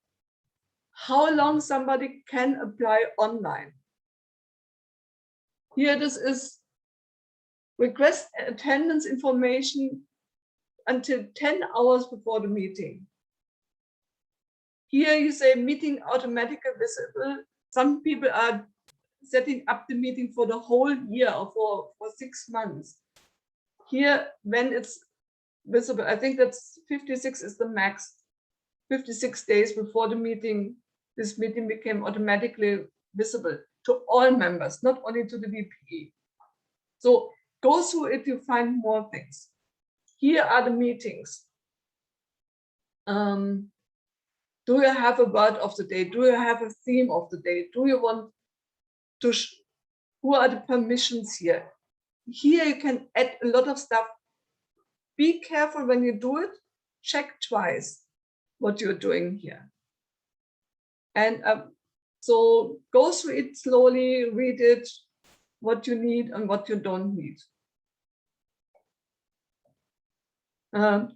Speaker 1: How long somebody can apply online. Here this is request attendance information until 10 hours before the meeting. Here you say meeting automatically visible. Some people are setting up the meeting for the whole year or for 6 months. Here, when it's visible, I think that's 56 is the max. 56 days before the meeting, this meeting became automatically visible to all members, not only to the VPE. So go through it, you find more things. Here are the meetings. Do you have a word of the day? Do you have a theme of the day? Do you want to, who are the permissions here? Here you can add a lot of stuff. Be careful when you do it. Check twice what you're doing here. And so go through it slowly, read it, what you need and what you don't need.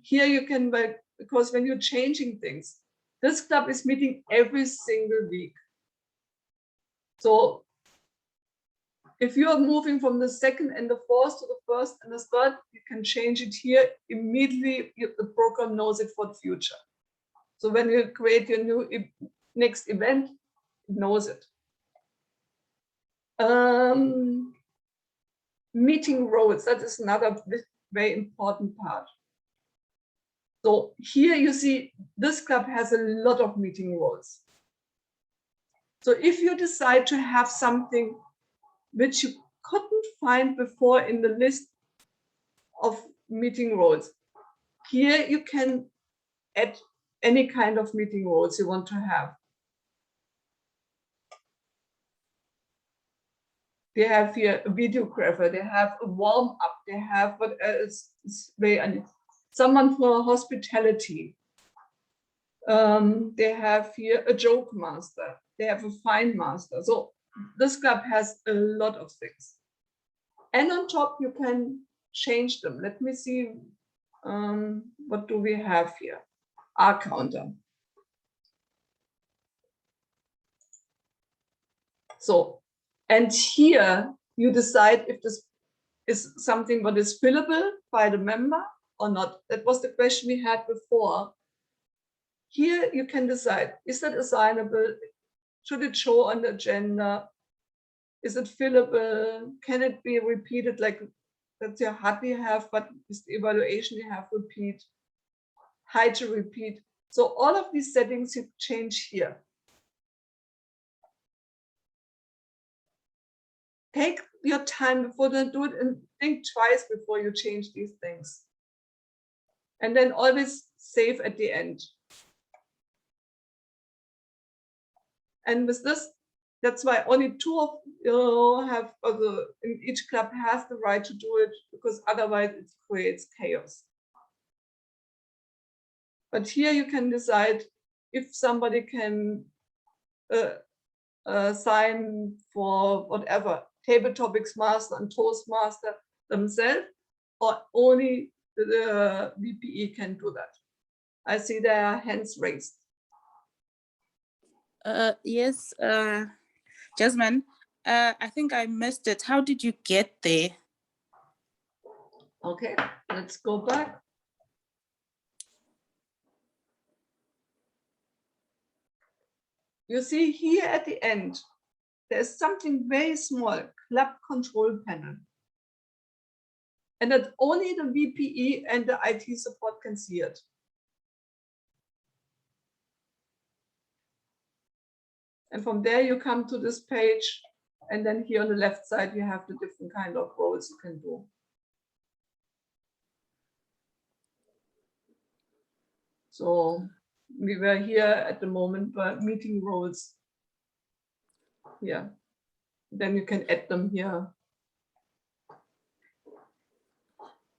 Speaker 1: Here you can, because when you're changing things, this club is meeting every single week. So if you are moving from the second and the fourth to the first and the third, you can change it here immediately. The program knows it for the future. So when you create your new next event, it knows it. Meeting roles, that is another very important part. So here you see this club has a lot of meeting roles. So if you decide to have something which you couldn't find before in the list of meeting roles, here you can add any kind of meeting roles you want to have. They have here a videographer, they have a warm-up, they have what else is very, someone for hospitality. They have here a joke master, they have a fine master. So this club has a lot of things. And on top you can change them. Let me see, what do we have here? R counter. So, and here you decide if this is something what is fillable by the member or not. That was the question we had before. Here you can decide, is that assignable? Should it show on the agenda? Is it fillable? Can it be repeated, like that's your hardly have, but is the evaluation you have repeat, hide to repeat. So all of these settings you change here. Take your time before you do it and think twice before you change these things. And then always save at the end. And with this, that's why only 2 of you have, in each club has the right to do it, because otherwise it creates chaos. But here you can decide if somebody can sign for whatever, table topics master and Toastmaster themselves, or only the VPE can do that. I see their hands raised.
Speaker 4: Yes, Jazzmin, I think I missed it. How did you get there?
Speaker 1: Okay, let's go back. You see here at the end, there's something very small, club control panel. And that only the VPE and the IT support can see it. And from there you come to this page, and then here on the left side you have the different kind of roles you can do. So we were here at the moment, but meeting roles. Yeah, then you can add them here.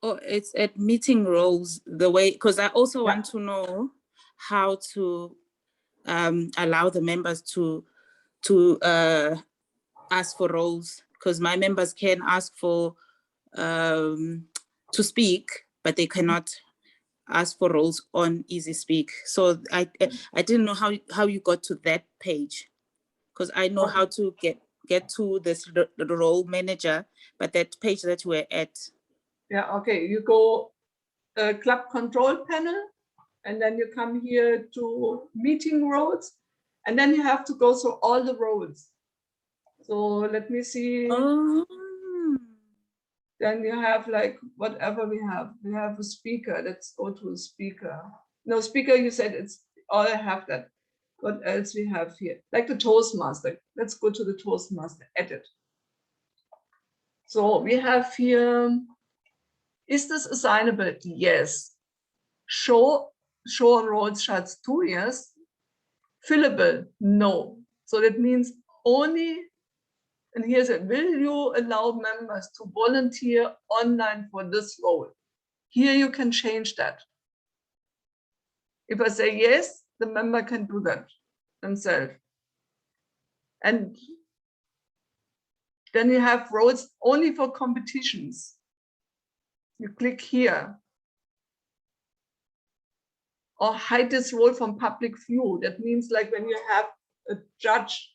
Speaker 4: Oh, it's at meeting roles the way, because I also want to know how to allow the members to ask for roles, because my members can ask for to speak, but they cannot ask for roles on easySPEAK. So I didn't know how you got to that page, because I know how to get to this the role manager, but that page that you were at.
Speaker 1: Yeah, okay, you go club control panel, and then you come here to meeting roles, and then you have to go through all the roles. So let me see.
Speaker 4: Oh.
Speaker 1: Then you have like whatever we have. We have a speaker. Let's go to a speaker. No, speaker, you said it's all I have that. What else we have here? Like the Toastmaster. Let's go to the Toastmaster, edit. So we have here, is this assignable? Yes. Show on roles charts 2 years. Fillable? No. So that means only, and here's it, will you allow members to volunteer online for this role? Here you can change that. If I say yes, the member can do that themselves. And then you have roles only for competitions. You click here. Or hide this role from public view. That means like when you have a judge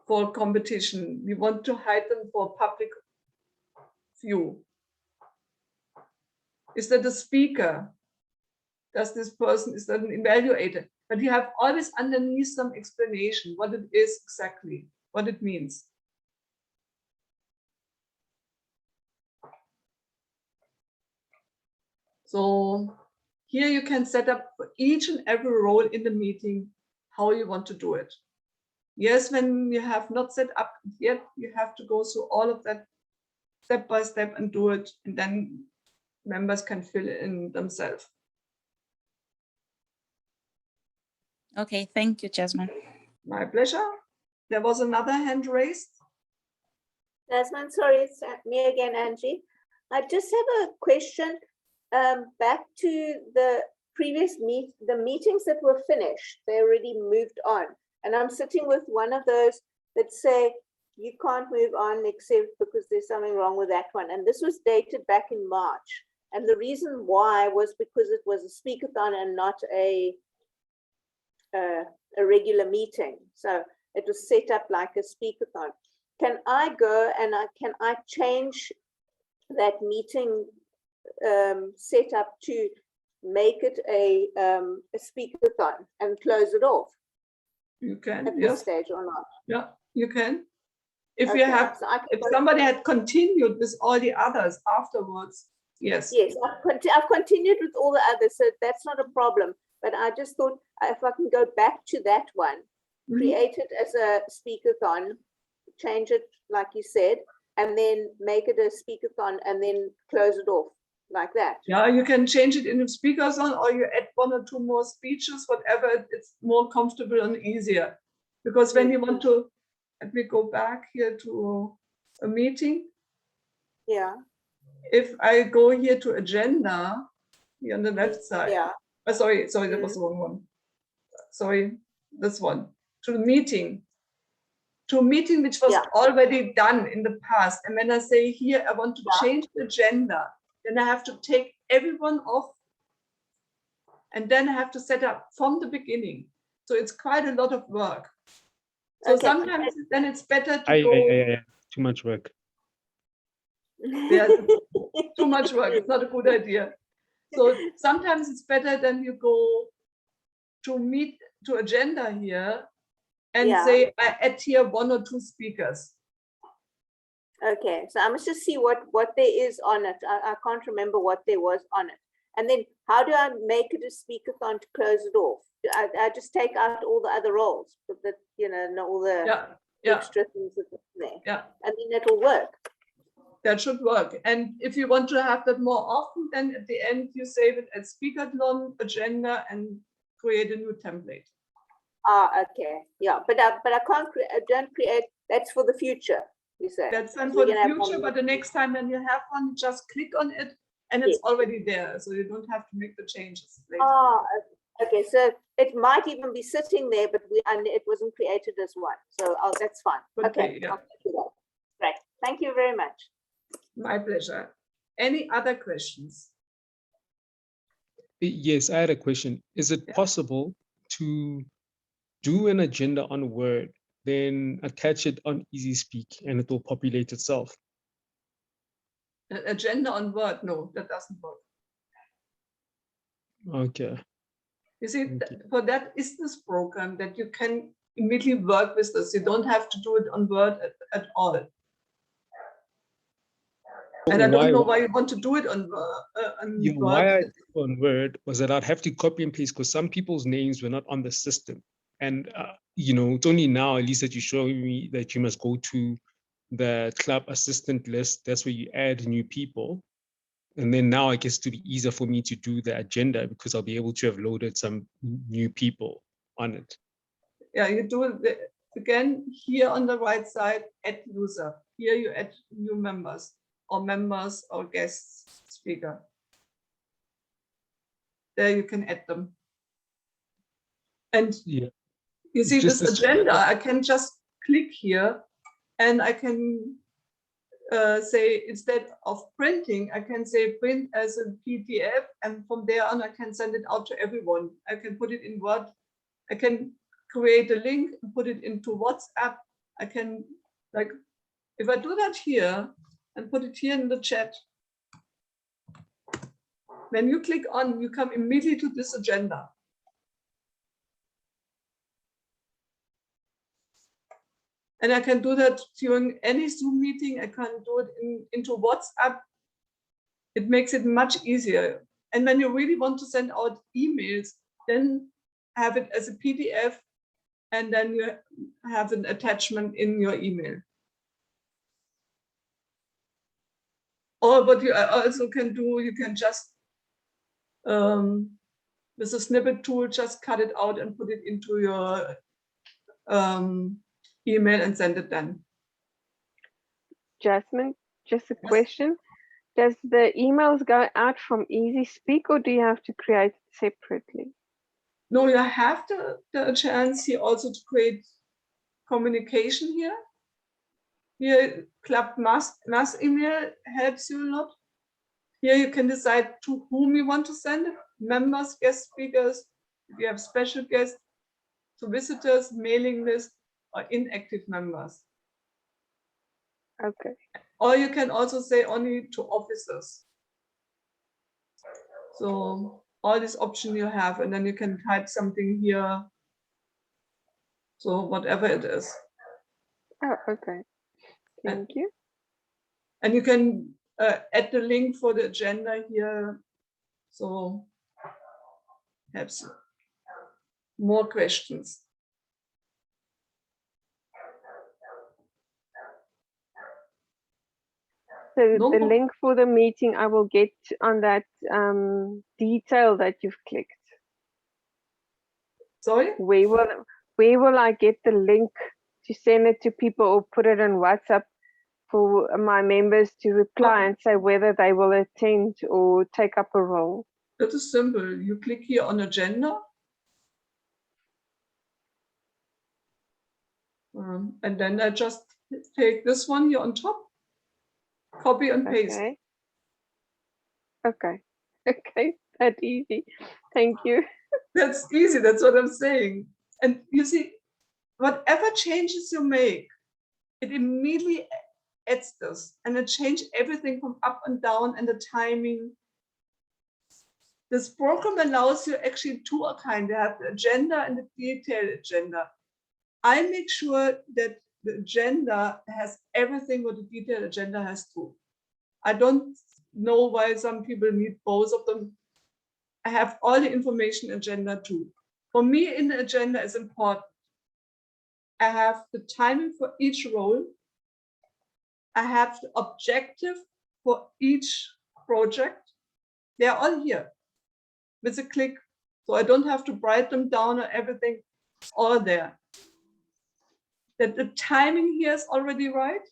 Speaker 1: for competition, we want to hide them for public view. Is that a speaker? Does this person, is that an evaluator? But you have always underneath some explanation what it is exactly, what it means. So Here you can set up for each and every role in the meeting how you want to do it. Yes, when you have not set up yet, you have to go through all of that step by step and do it, and then members can fill in themselves.
Speaker 4: Okay, thank you, Jazzmin.
Speaker 1: My pleasure. There was another hand raised.
Speaker 8: Jazzmin, sorry, it's me again, Angie. I just have a question back to the previous meetings that were finished. They already moved on. And I'm sitting with one of those that say, you can't move on except because there's something wrong with that one. And this was dated back in March. And the reason why was because it was a speakathon and not a regular meeting. So it was set up like a speakathon. Can I go and can I change that meeting setup to make it a speakathon and close it off?
Speaker 1: You can,
Speaker 8: at
Speaker 1: yes.
Speaker 8: this stage or not?
Speaker 1: Yeah, you can. If
Speaker 8: Okay,
Speaker 1: you have,
Speaker 8: so I can
Speaker 1: if
Speaker 8: go
Speaker 1: somebody had continued with all the others afterwards, yes.
Speaker 8: Yes, I've continued with all the others, so that's not a problem. But I just thought if I can go back to that one,
Speaker 1: Mhm.
Speaker 8: create it as a speakathon, change it like you said, and then make it a speakathon and then close it off like that.
Speaker 1: Yeah, you can change it into speakers on, or you add one or two more speeches, whatever it's more comfortable and easier. Because when you want to, let me go back here to a meeting.
Speaker 8: Yeah,
Speaker 1: If I go here to agenda, here on the left side.
Speaker 8: yeah,
Speaker 1: Sorry, that was the wrong one. Sorry, this one. To the meeting. To a meeting which was
Speaker 8: Yeah.
Speaker 1: already done in the past. And when I say here, I want to change the agenda, then I have to take everyone off. And then I have to set up from the beginning. So it's quite a lot of work. So
Speaker 8: Okay.
Speaker 1: sometimes then it's better to go.
Speaker 7: Yeah. Too much work.
Speaker 1: Yeah, too much work. It's not a good idea. So sometimes it's better than you go to agenda here and
Speaker 8: Yeah.
Speaker 1: say I add here one or two speakers.
Speaker 8: Okay, so I must just see what there is on it. I can't remember what there was on it. And then how do I make it a speakathon to close it off? I just take out all the other roles, but that, not all the
Speaker 1: Yeah,
Speaker 8: extra things that are there.
Speaker 1: yeah,
Speaker 8: And then it'll work.
Speaker 1: that should work. And if you want to have that more often, then at the end you save it as speakathon agenda and create a new template.
Speaker 8: Okay, yeah, but I can't create. I don't create. That's for the future. You say
Speaker 1: That's fine
Speaker 8: So
Speaker 1: for
Speaker 8: we're
Speaker 1: the
Speaker 8: gonna have
Speaker 1: future,
Speaker 8: one
Speaker 1: but the next time when you have one, just click on it and it's already there. So you don't have to make the changes later.
Speaker 8: Okay, so it might even be sitting there, but it wasn't created as one. So that's fine.
Speaker 1: Could
Speaker 8: Okay,
Speaker 1: be, yeah.
Speaker 8: I'll do that. Right. Thank you very much.
Speaker 1: My pleasure. Any other questions?
Speaker 7: Yes, I had a question. Is it possible to do an agenda on Word, then attach it on easySPEAK and it will populate itself?
Speaker 1: An agenda on Word? No, that doesn't work.
Speaker 7: Okay.
Speaker 1: You see,
Speaker 7: Thank you.
Speaker 1: for that is this program that you can immediately work with this. You don't have to do it on Word at all. And I don't know why you want to do it on Word.
Speaker 7: Why I did it on Word was that I'd have to copy and paste because some people's names were not on the system. And, it's only now, at least, that you show me that you must go to the club assistant list. That's where you add new people. And then now I guess to be easier for me to do the agenda because I'll be able to have loaded some new people on it.
Speaker 1: Yeah, you do it again here on the right side, add user. Here you add new members or guest speaker. There you can add them. And
Speaker 7: Yeah.
Speaker 1: you see
Speaker 7: Just
Speaker 1: this
Speaker 7: this-
Speaker 1: agenda, I can just click here and I can say, instead of printing, I can say print as a PDF, and from there on I can send it out to everyone. I can put it in Word. I can create a link and put it into WhatsApp. I can, like, if I do that here and put it here in the chat, when you click on, you come immediately to this agenda. And I can do that during any Zoom meeting. I can do it into WhatsApp. It makes it much easier. And when you really want to send out emails, then have it as a PDF, and then you have an attachment in your email. Or what you also can do, you can just, with a snippet tool, just cut it out and put it into your email and send it then.
Speaker 6: Jazzmin, just a
Speaker 1: Yes.
Speaker 6: question. Does the emails go out from easySPEAK, or do you have to create it separately?
Speaker 1: No, you have the chance here also to create communication here. Here, Club mass email helps you a lot. Here you can decide to whom you want to send it, members, guest speakers, if you have special guests, to visitors, mailing list, or inactive members.
Speaker 6: Okay.
Speaker 1: Or you can also say only to officers. So all these options you have, and then you can type something here. So whatever it is.
Speaker 6: Oh, okay. Thank you.
Speaker 1: And you can add the link for the agenda here. So helps. More questions.
Speaker 6: So
Speaker 1: No
Speaker 6: the
Speaker 1: more.
Speaker 6: link for the meeting I will get on that detail that you've clicked.
Speaker 1: Sorry?
Speaker 6: Where will I get the link to send it to people, or put it on WhatsApp for my members to reply and say whether they will attend or take up a role?
Speaker 1: That is simple. You click here on agenda. And then I just take this one here on top, copy and paste.
Speaker 6: Okay. Okay. Okay. That's easy. Thank you.
Speaker 1: That's easy. That's what I'm saying. And you see, whatever changes you make, it immediately adds this, and it changes everything from up and down and the timing. This program allows you actually two kinds. You have the agenda and the detailed agenda. I make sure that the agenda has everything what the detailed agenda has too. I don't know why some people need both of them. I have all the information agenda too. For me, in the agenda is important. I have the timing for each role. I have the objective for each project. They're all here with a click. So I don't have to write them down or everything. It's all there. That the timing here is already right.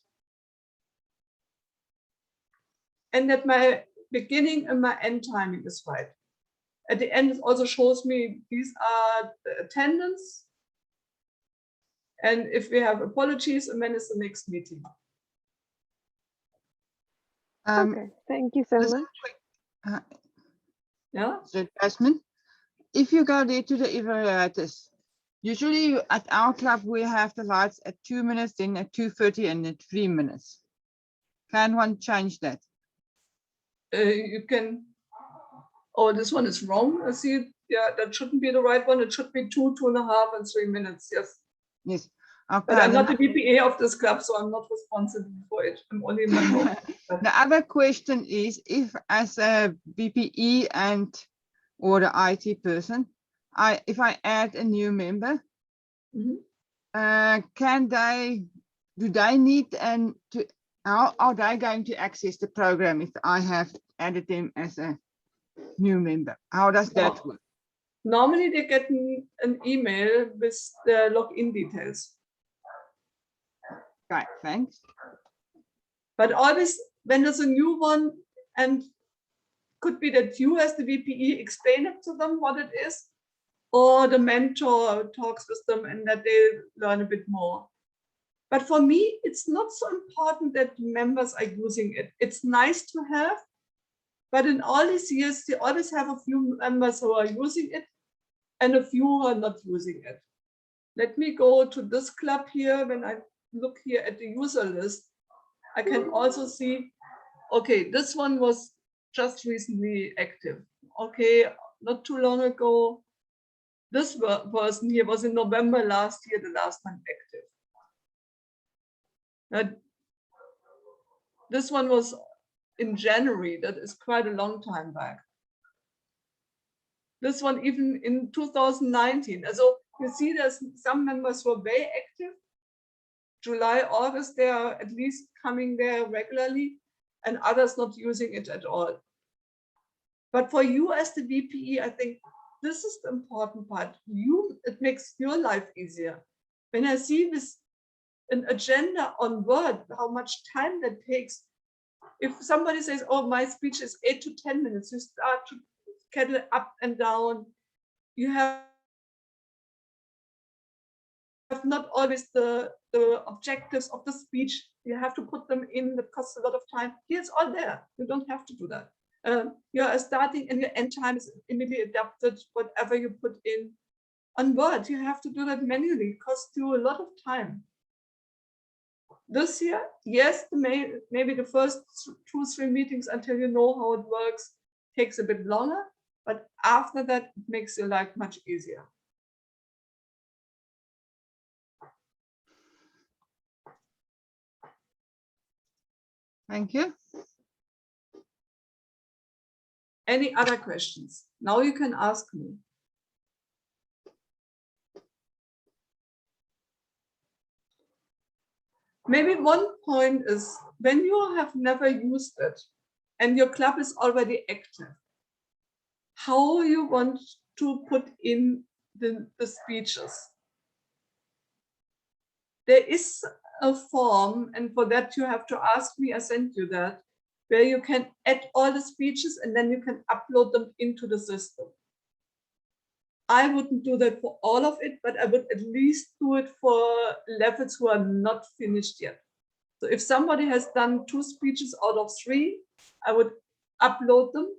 Speaker 1: And that my beginning and my end timing is right. At the end, it also shows me these are the attendance. And if we have apologies, and when is the next meeting?
Speaker 6: Okay. Thank you so
Speaker 2: this-
Speaker 6: much.
Speaker 1: Yeah.
Speaker 2: So Jasmine, if you go there to the evaluators, usually at our club we have the lights at 2 minutes, then at 2:30 and at 3 minutes. Can one change that?
Speaker 1: You can, oh, this one is wrong. I see it. Yeah, that shouldn't be the right one. It should be 2, 2.5, and 3 minutes. Yes.
Speaker 2: Yes. Okay.
Speaker 1: But I'm
Speaker 2: then
Speaker 1: not the VPA of this club, so I'm not responsible for it. I'm only a member.
Speaker 2: the other question is, if as a VPE and or the IT person, if I add a new member,
Speaker 1: Mhm.
Speaker 2: do they need how are they going to access the program if I have added them as a new member? How does that work?
Speaker 1: Normally they get an email with the login details.
Speaker 2: Right, thanks.
Speaker 1: But always when there's a new one, and could be that you as the VPE explain it to them what it is, or the mentor talks with them and that they learn a bit more. But for me, it's not so important that members are using it. It's nice to have, but in all these years, they always have a few members who are using it and a few who are not using it. Let me go to this club here. When I look here at the user list, I can also see, okay, this one was just recently active. Okay, not too long ago. This person here was in November last year, the last time active. This one was in January. That is quite a long time back. this one even in 2019. So you see there's some members who are very active. July, August, they are at least coming there regularly, and others not using it at all. But for you as the VPE, I think this is the important part. It makes your life easier. When I see this an agenda on Word, how much time that takes. If somebody says, oh, my speech is 8 to 10 minutes, you start to get it up and down. You have not always the objectives of the speech. You have to put them in. That costs a lot of time. Here's all there. You don't have to do that. Your starting and your end time is immediately adapted. Whatever you put in on Word, you have to do that manually. It costs you a lot of time. This year, yes, maybe the first 2-3 meetings until you know how it works takes a bit longer, but after that, it makes your life much easier.
Speaker 2: Thank you.
Speaker 1: Any other questions? Now you can ask me. Maybe one point is when you have never used it and your club is already active, how you want to put in the speeches. There is a form, and for that you have to ask me, I sent you that, where you can add all the speeches and then you can upload them into the system. I wouldn't do that for all of it, but I would at least do it for levels who are not finished yet. So if somebody has done 2 speeches out of 3, I would upload them.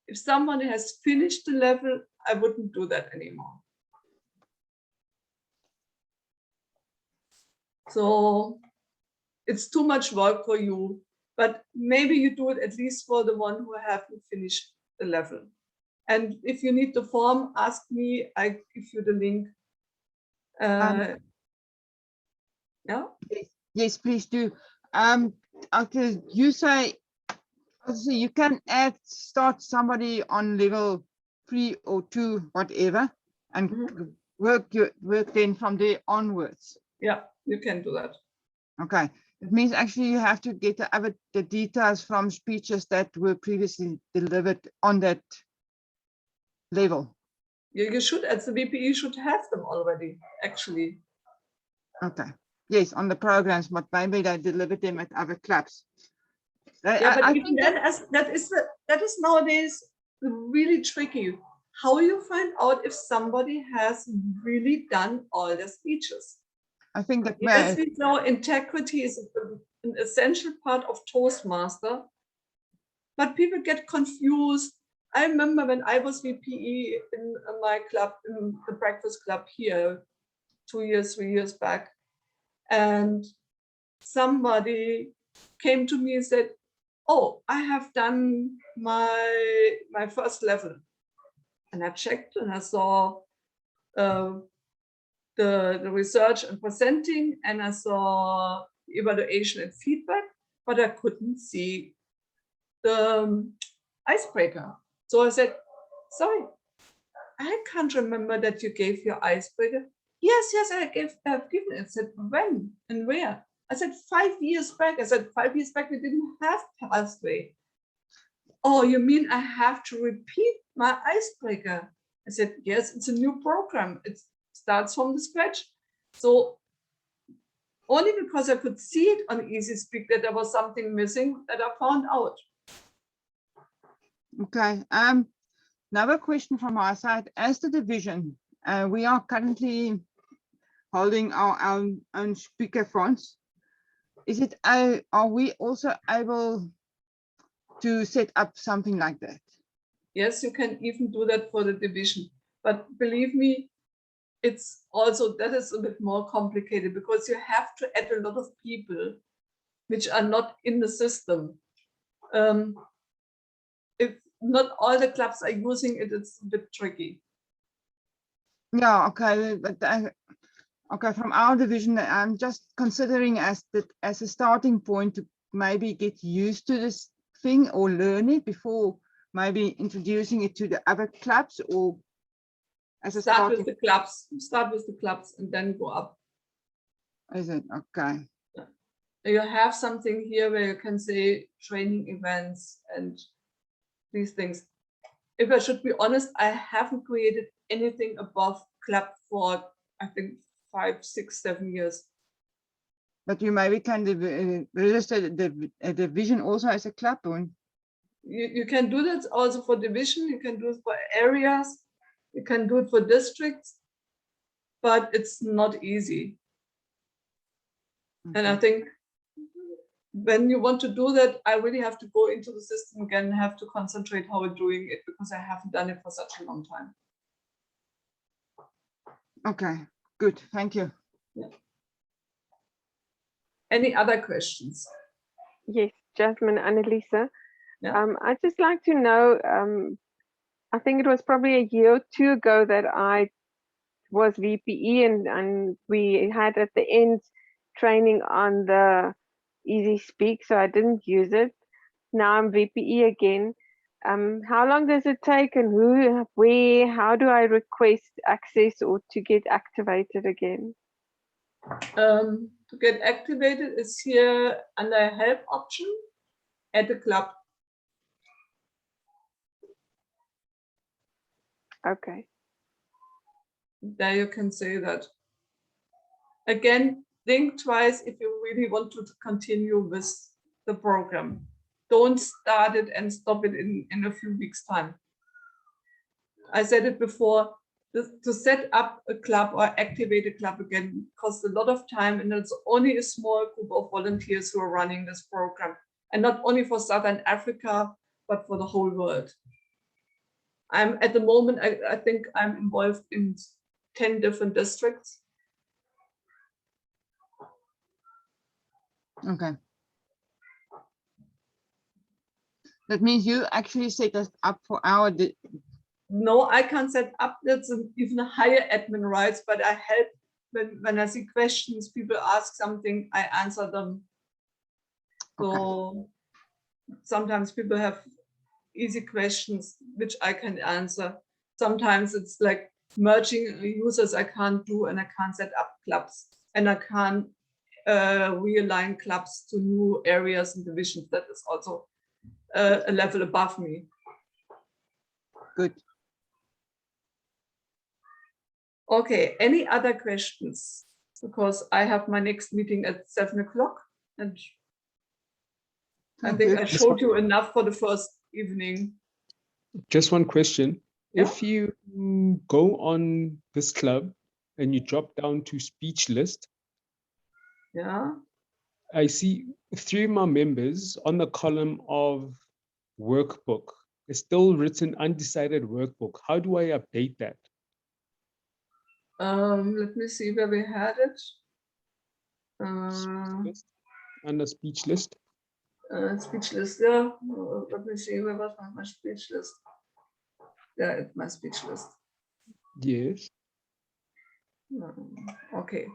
Speaker 1: If somebody has finished the level, I wouldn't do that anymore. So it's too much work for you, but maybe you do it at least for the one who haven't finished the level. And if you need the form, ask me, I give you the link. Yeah?
Speaker 2: Yes, please do. Okay, you say you can start somebody on level 3 or 2, whatever, and work then from there onwards.
Speaker 1: Yeah, you can do that.
Speaker 2: Okay, it means actually you have to get the details from speeches that were previously delivered on that level.
Speaker 1: You should, as the VPE, should have them already, actually.
Speaker 2: Okay. Yes, on the programs, but maybe they delivered them at other clubs.
Speaker 1: Yeah, but even then, that is nowadays really tricky. How you find out if somebody has really done all their speeches?
Speaker 2: I think that
Speaker 1: yes, we know integrity is an essential part of Toastmaster, but people get confused. I remember when I was VPE in my club, in the breakfast club here, 2 years, 3 years back, and somebody came to me and said, oh, I have done my first level. And I checked and I saw the research and presenting, and I saw evaluation and feedback, but I couldn't see the icebreaker. So I said, sorry, I can't remember that you gave your icebreaker. Yes, I have given it. I said, when and where? I said, 5 years back. I said, 5 years back, we didn't have pathway. Oh, you mean I have to repeat my icebreaker? I said, yes, it's a new program. It starts from the scratch. So only because I could see it on easySPEAK that there was something missing that I found out.
Speaker 2: Okay. Another question from our side. As the division, we are currently holding our own speaker fronts. Are we also able to set up something like that?
Speaker 1: Yes, you can even do that for the division. But believe me, it's also, that is a bit more complicated because you have to add a lot of people which are not in the system. If not all the clubs are using it, it's a bit tricky.
Speaker 2: Yeah, okay. But okay, from our division, I'm just considering as a starting point to maybe get used to this thing or learn it before maybe introducing it to the other clubs or As a
Speaker 1: Start with
Speaker 2: starting,
Speaker 1: the clubs. Start with the clubs and then go up.
Speaker 2: is it? Okay.
Speaker 1: You have something here where you can say training events and these things. If I should be honest, I haven't created anything above club for, I think, 5, 6, 7 years.
Speaker 2: But you maybe can register the division also as a club. Or?
Speaker 1: You can do that also for division, you can do it for areas, you can do it for districts, but it's not easy. And I think when you want to do that, I really have to go into the system again and have to concentrate how we're doing it, because I haven't done it for such a long time.
Speaker 2: Okay, good. Thank you.
Speaker 1: Yeah. Any other questions?
Speaker 6: Yes, Jasmine, Annalisa.
Speaker 1: Yeah.
Speaker 6: I'd just like to know, I think it was probably a year or 2 ago that I was VPE and we had at the end training on the easySPEAK, so I didn't use it. Now I'm VPE again. How long does it take, and who, where, how do I request access or to get activated again?
Speaker 1: To get activated is here under help option at the club.
Speaker 6: Okay.
Speaker 1: There you can say that. Again, think twice if you really want to continue with the program. Don't start it and stop it in a few weeks' time. I said it before, to set up a club or activate a club again costs a lot of time, and it's only a small group of volunteers who are running this program. And not only for Southern Africa, but for the whole world. I'm at the moment, I think I'm involved in 10 different districts.
Speaker 2: Okay. That means you actually set us up for our.
Speaker 1: No, I can't set up. That's even a higher admin rights, but I help when I see questions, people ask something, I answer them. So sometimes people have easy questions which I can answer. Sometimes it's like merging users I can't do, and I can't set up clubs, and I can't realign clubs to new areas and divisions. That is also a level above me.
Speaker 2: Good.
Speaker 1: Okay, any other questions? Because I have my next meeting at 7 o'clock, and I think I showed you enough for the first evening.
Speaker 7: Just one question.
Speaker 1: Yeah?
Speaker 7: If you go on this club and you drop down to speech list,
Speaker 1: Yeah.
Speaker 7: I see 3 more members on the column of workbook. It's still written undecided workbook. How do I update that?
Speaker 1: Let me see where we had it.
Speaker 7: Speech list, under speech list.
Speaker 1: Speech list, yeah. Let me see where was my speech list. Yeah, it's my speech list.
Speaker 7: Yes.
Speaker 1: Okay.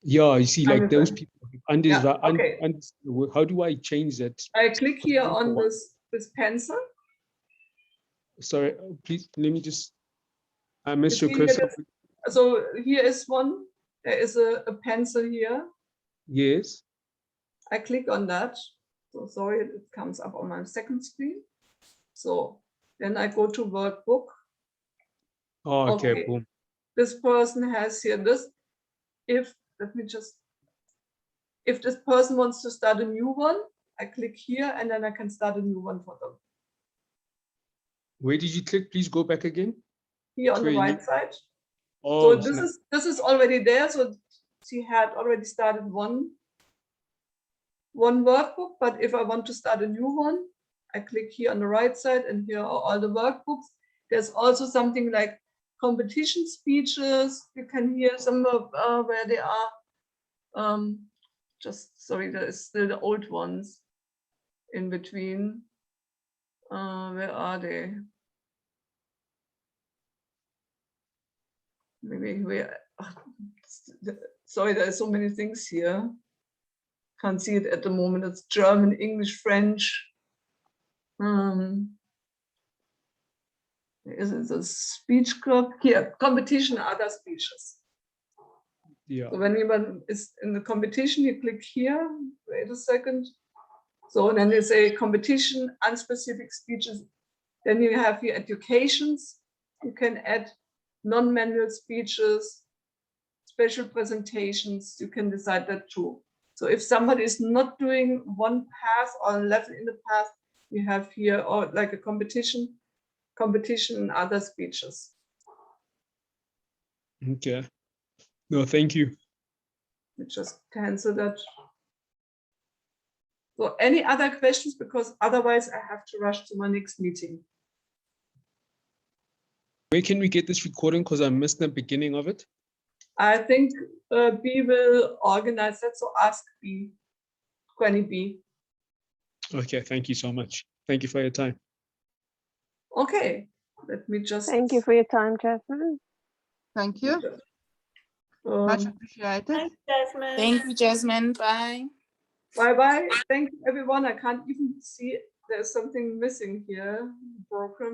Speaker 7: Yeah, you see, like those
Speaker 1: Understand.
Speaker 7: people.
Speaker 1: Yeah, okay.
Speaker 7: How do I change that?
Speaker 1: I click here on this pencil.
Speaker 7: Sorry, please, let me just, I
Speaker 1: You
Speaker 7: missed your
Speaker 1: see here
Speaker 7: cursor.
Speaker 1: so here is one. There is a pencil here.
Speaker 7: Yes.
Speaker 1: I click on that. So sorry, it comes up on my second screen. So then I go to workbook.
Speaker 7: Oh, okay, boom.
Speaker 1: This person has here this. If this person wants to start a new one, I click here and then I can start a new one for them.
Speaker 7: Where did you click? Please go back again.
Speaker 1: Here on the right side.
Speaker 7: Oh,
Speaker 1: so this is already there. So she had already started one workbook, but if I want to start a new one, I click here on the right side, and here are all the workbooks. There's also something like competition speeches. You can hear some of where they are. Just sorry, there is still the old ones in between. Where are they? Maybe where? Sorry, there are so many things here. Can't see it at the moment. It's German, English, French. Where is it the speech club? Here, competition, other speeches.
Speaker 7: Yeah.
Speaker 1: So when anyone is in the competition, you click here, wait a second. So then you say competition, unspecific speeches. Then you have your educations. You can add non-manual speeches, special presentations. You can decide that too. So if somebody is not doing one path or level in the path, you have here, or like a competition and other speeches.
Speaker 7: Okay. No, thank you.
Speaker 1: You just cancel that. So any other questions? Because otherwise I have to rush to my next meeting.
Speaker 7: Where can we get this recording? Because I missed the beginning of it.
Speaker 1: I think B will organize that. So ask B, Granny B.
Speaker 7: Okay, thank you so much. Thank you for your time.
Speaker 1: Okay, let me just.
Speaker 6: Thank you for your time, Jazzmin.
Speaker 2: Thank you. Much appreciated.
Speaker 8: Thanks, Jazzmin.
Speaker 4: Thank you, Jazzmin. Bye.
Speaker 1: Bye-bye. Thank you, everyone. I can't even see there's something missing here. Broken.